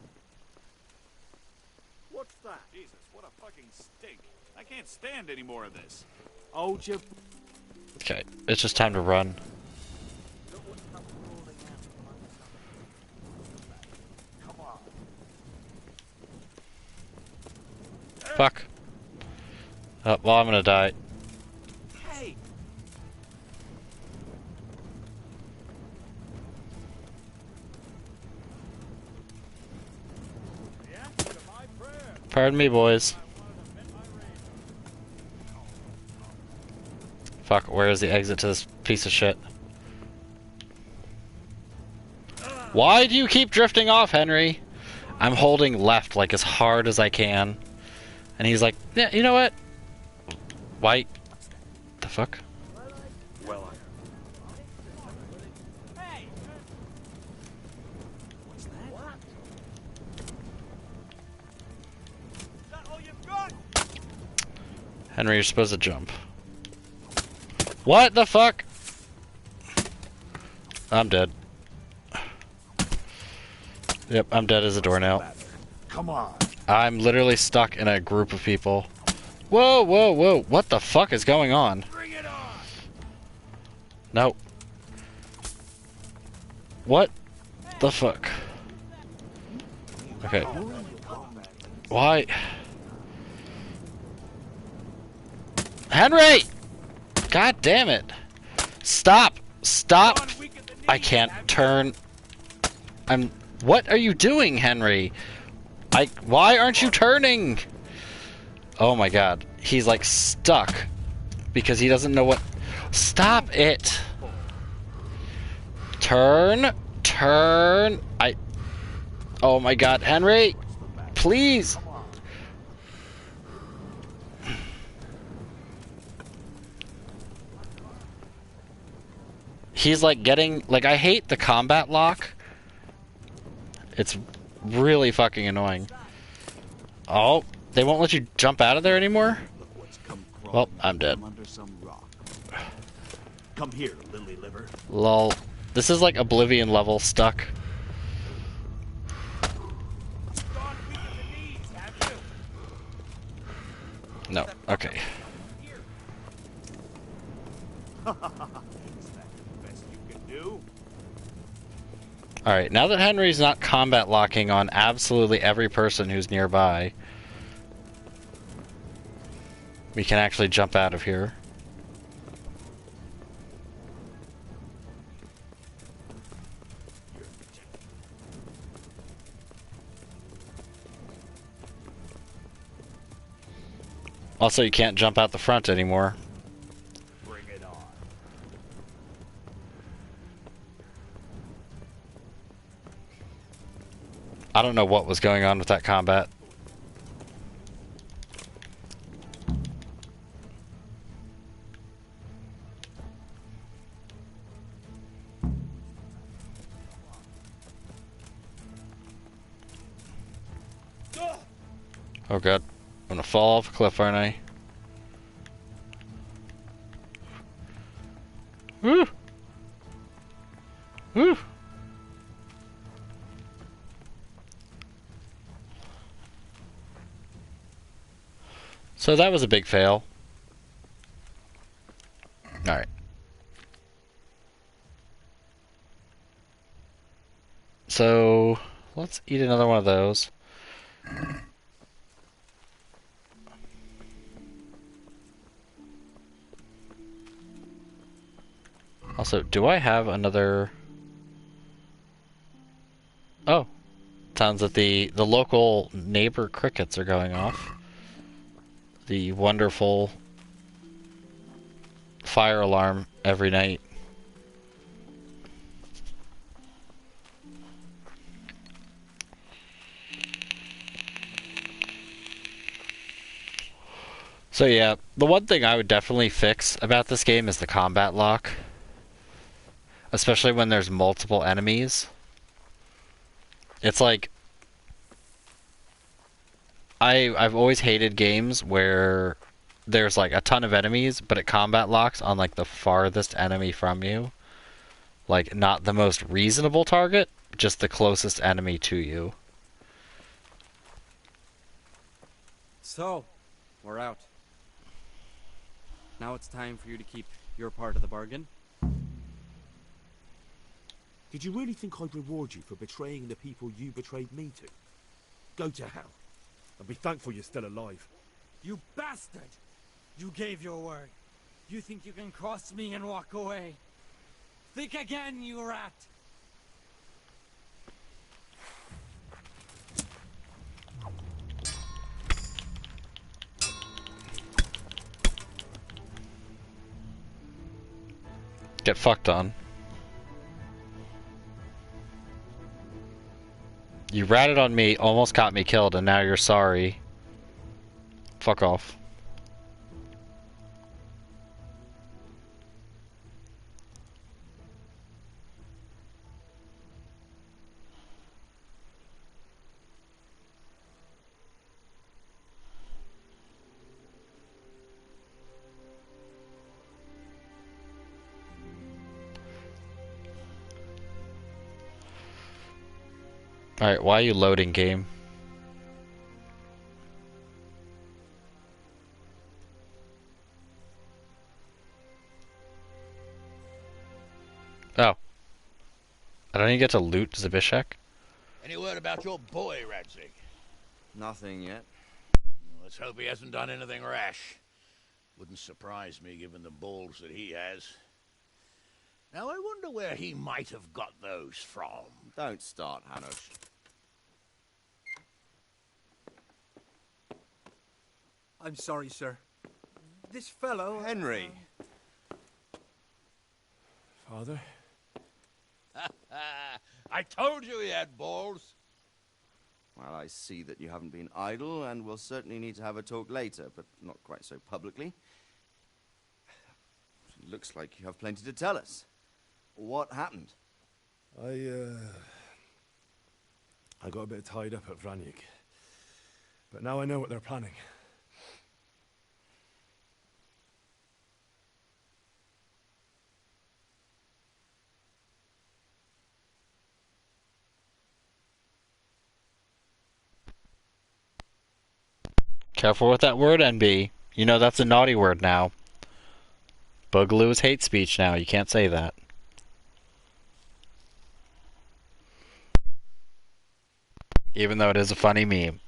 What's that? Jesus, what a fucking stink. I can't stand any more of this. Hold your... Okay, it's just time to run. Come on. Fuck. Oh, well, I'm gonna die. Hey! Pardon me, boys. Fuck, where is the exit to this piece of shit? Why do you keep drifting off, Henry? I'm holding left like as hard as I can. And he's like, yeah, you know what? Why? The fuck? Well, Henry, you're supposed to jump. What the fuck? I'm dead. Yep, I'm dead as a doornail. come on. I'm literally stuck in a group of people. Whoa, whoa, whoa. What the fuck is going on? Bring it on. No. What the fuck? Okay. Why? Henry! God damn it. Stop! Stop! I can't turn. What are you doing, Henry? Why aren't you turning? Oh my god. He's like stuck. Because he doesn't know what... Stop it! Turn! Turn! Oh my god, Henry! Please! He's like getting... Like, I hate the combat lock. It's really fucking annoying. Oh, they won't let you jump out of there anymore? Well, I'm dead. Come here, lily liver. Lol. This is like Oblivion level stuck. No. Okay. Is that the best you can do? Alright, now that Henry's not combat locking on absolutely every person who's nearby, we can actually jump out of here. Also, you can't jump out the front anymore. Bring it on. I don't know what was going on with that combat. Oh god. I'm gonna fall off a cliff, aren't I? Woo! Woo! So that was a big fail. Alright. So, let's eat another one of those. Also, do I have another... Oh. Sounds that the local neighbor crickets are going off. The wonderful fire alarm every night. So yeah, the one thing I would definitely fix about this game is the combat lock. Especially when there's multiple enemies. It's like... I've always hated games where there's like a ton of enemies, but it combat locks on like the farthest enemy from you. Like, not the most reasonable target, just the closest enemy to you. So, we're out. Now it's time for you to keep your part of the bargain. Did you really think I'd reward you for betraying the people you betrayed me to? Go to hell. And be thankful you're still alive. You bastard! You gave your word. You think you can cross me and walk away? Think again, you rat! Get fucked on. You ratted on me, almost got me killed, and now you're sorry. Fuck off. Alright, why are you loading, game? Oh. I don't even get to loot Zabishek? Any word about your boy, Radzig? Nothing yet. Well, let's hope he hasn't done anything rash. Wouldn't surprise me given the balls that he has. Now I wonder where he might have got those from. Don't start, Hanush. I'm sorry, sir. This fellow... Henry! Father? I told you he had balls. Well, I see that you haven't been idle, and we'll certainly need to have a talk later, but not quite so publicly. It looks like you have plenty to tell us. What happened? I got a bit tied up at Vranyik. But now I know what they're planning. Careful with that word, NB. You know that's a naughty word now. Boogaloo is hate speech now. You can't say that. Even though it is a funny meme.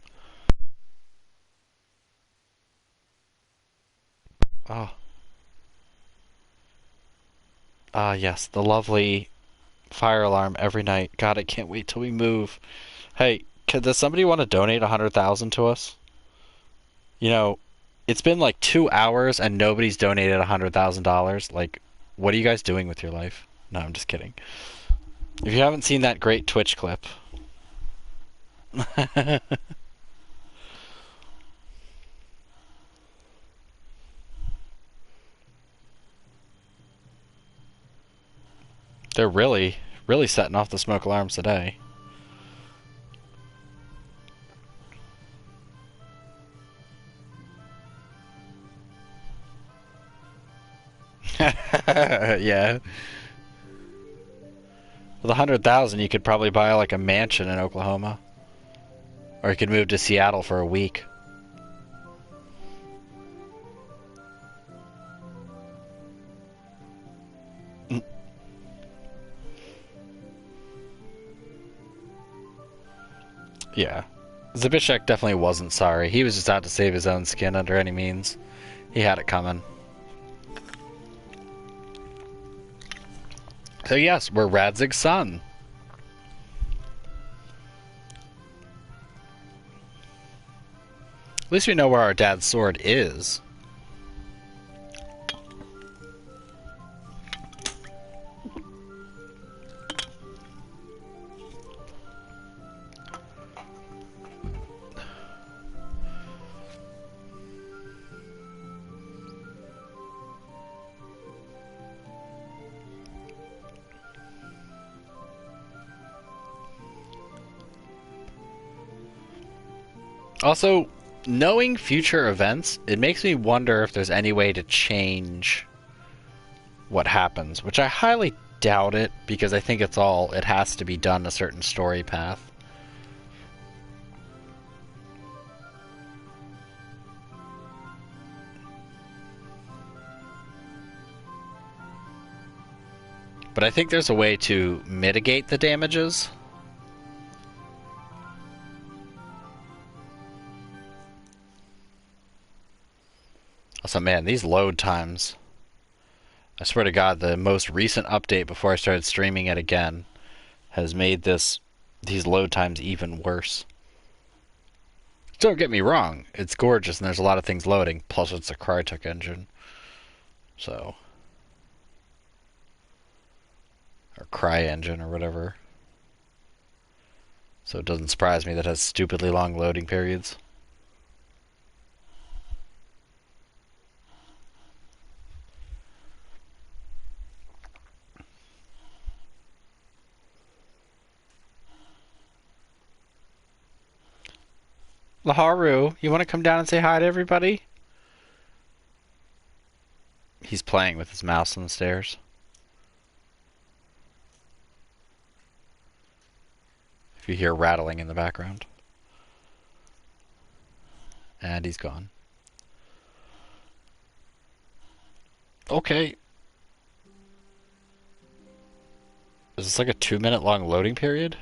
Oh. Ah, yes, the lovely fire alarm every night. God, I can't wait till we move. Hey, does somebody want to donate 100,000 to us? You know, it's been like 2 hours and nobody's donated $100,000. Like, what are you guys doing with your life? No, I'm just kidding. If you haven't seen that great Twitch clip. They're really setting off the smoke alarms today. Yeah. With 100,000, you could probably buy like a mansion in Oklahoma, or you could move to Seattle for a week. Yeah. Zabishek definitely wasn't sorry. He was just out to save his own skin under any means. He had it coming. So yes, we're Radzig's son. At least we know where our dad's sword is. Also, knowing future events, it makes me wonder if there's any way to change what happens, which I highly doubt it, because I think it has to be done a certain story path. But I think there's a way to mitigate the damages. Also, man, these load times. I swear to God, the most recent update before I started streaming it again has made these load times even worse. Don't get me wrong, it's gorgeous and there's a lot of things loading, plus it's a Crytek engine. So. Or Cry engine or whatever. So it doesn't surprise me that it has stupidly long loading periods. Laharu, you want to come down and say hi to everybody? He's playing with his mouse on the stairs. If you hear rattling in the background. And he's gone. Okay. Is this like a 2-minute long loading period?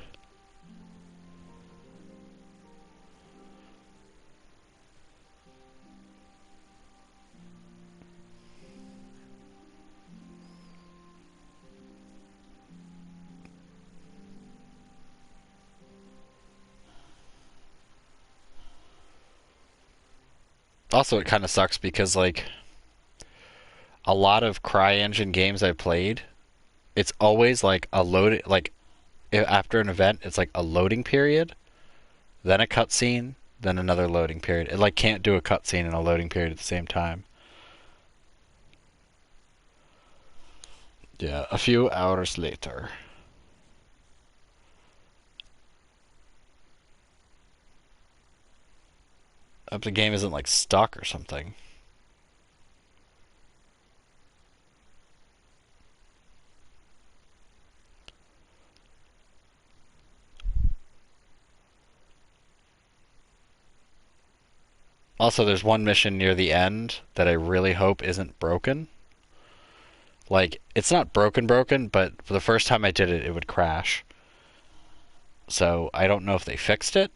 Also, it kind of sucks because, like, a lot of CryEngine games I've played, it's always like a load, like, after an event, it's like a loading period, then a cutscene, then another loading period. It, like, can't do a cutscene and a loading period at the same time. Yeah, a few hours later. Hope the game isn't, like, stuck or something. Also, there's one mission near the end that I really hope isn't broken. Like, it's not broken, but for the first time I did it, it would crash. So, I don't know if they fixed it.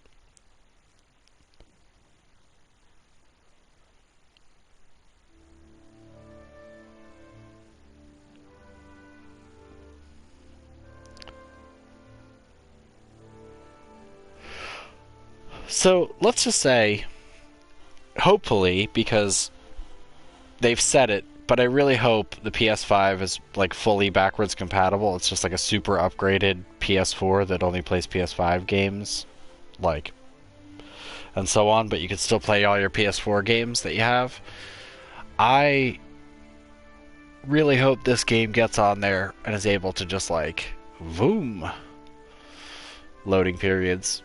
So, let's just say, hopefully, because they've said it, but I really hope the PS5 is like fully backwards compatible. It's just like a super upgraded PS4 that only plays PS5 games, like, and so on, but you can still play all your PS4 games that you have. I really hope this game gets on there and is able to just like, boom, loading periods.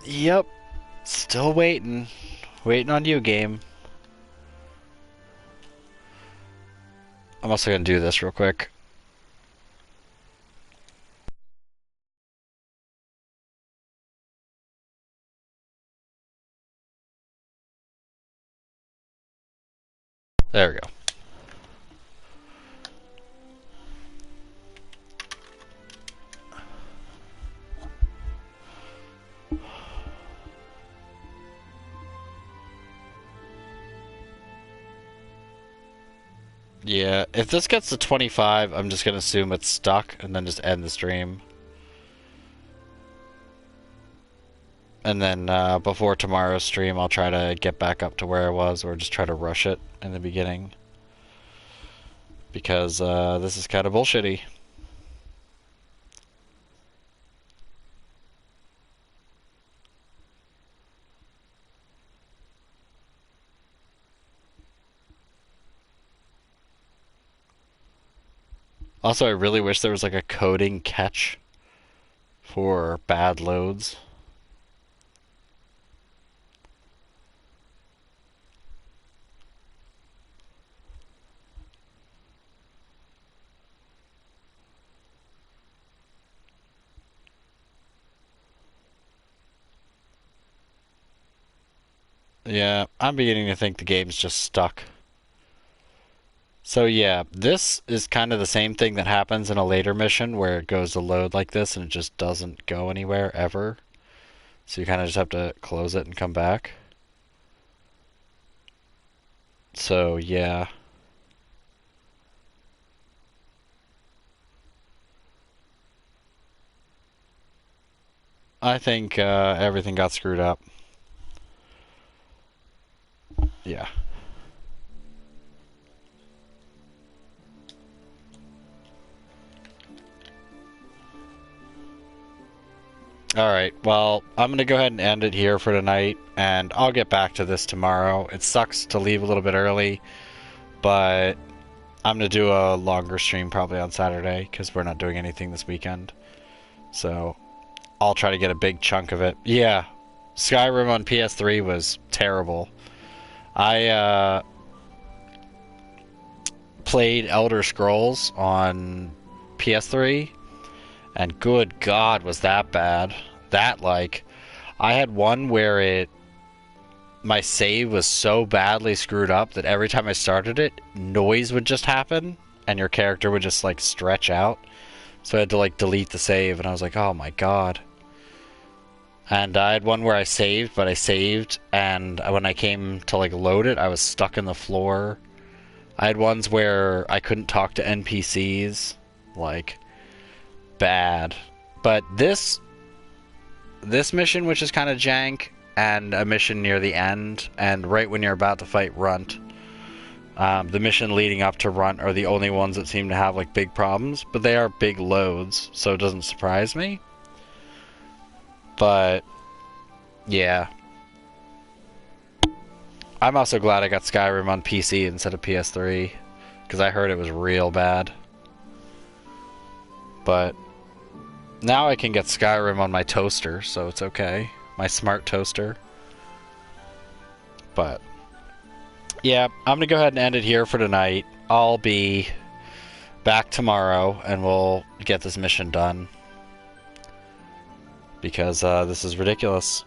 Yep. Still waiting. Waiting on you, game. I'm also going to do this real quick. There we go. Yeah, if this gets to 25, I'm just going to assume it's stuck and then just end the stream. And then before tomorrow's stream, I'll try to get back up to where I was or just try to rush it in the beginning. Because this is kind of bullshitty. Also, I really wish there was like a coding catch for bad loads. Yeah, I'm beginning to think the game's just stuck. So yeah, this is kind of the same thing that happens in a later mission where it goes to load like this and it just doesn't go anywhere ever. So you kind of just have to close it and come back. So yeah. I think everything got screwed up. Yeah. Alright, well, I'm going to go ahead and end it here for tonight, and I'll get back to this tomorrow. It sucks to leave a little bit early, but I'm going to do a longer stream probably on Saturday, because we're not doing anything this weekend. So, I'll try to get a big chunk of it. Yeah, Skyrim on PS3 was terrible. I played Elder Scrolls on PS3, and good God, was that bad. That, like, I had one where my save was so badly screwed up that every time I started it, noise would just happen, and your character would just, like, stretch out. So I had to, like, delete the save, and I was like, oh my God. And I had one where I saved, but I saved, and when I came to, like, load it, I was stuck in the floor. I had ones where I couldn't talk to NPCs. Like, bad. But this mission, which is kind of jank, and a mission near the end, and right when you're about to fight Runt, the mission leading up to Runt are the only ones that seem to have, like, big problems, but they are big loads, so it doesn't surprise me. But yeah, I'm also glad I got Skyrim on PC instead of PS3, because I heard it was real bad. But now I can get Skyrim on my toaster, so it's okay. My smart toaster. But yeah, I'm gonna go ahead and end it here for tonight. I'll be back tomorrow and we'll get this mission done. Because this is ridiculous.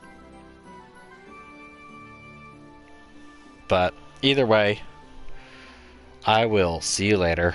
But either way, I will see you later.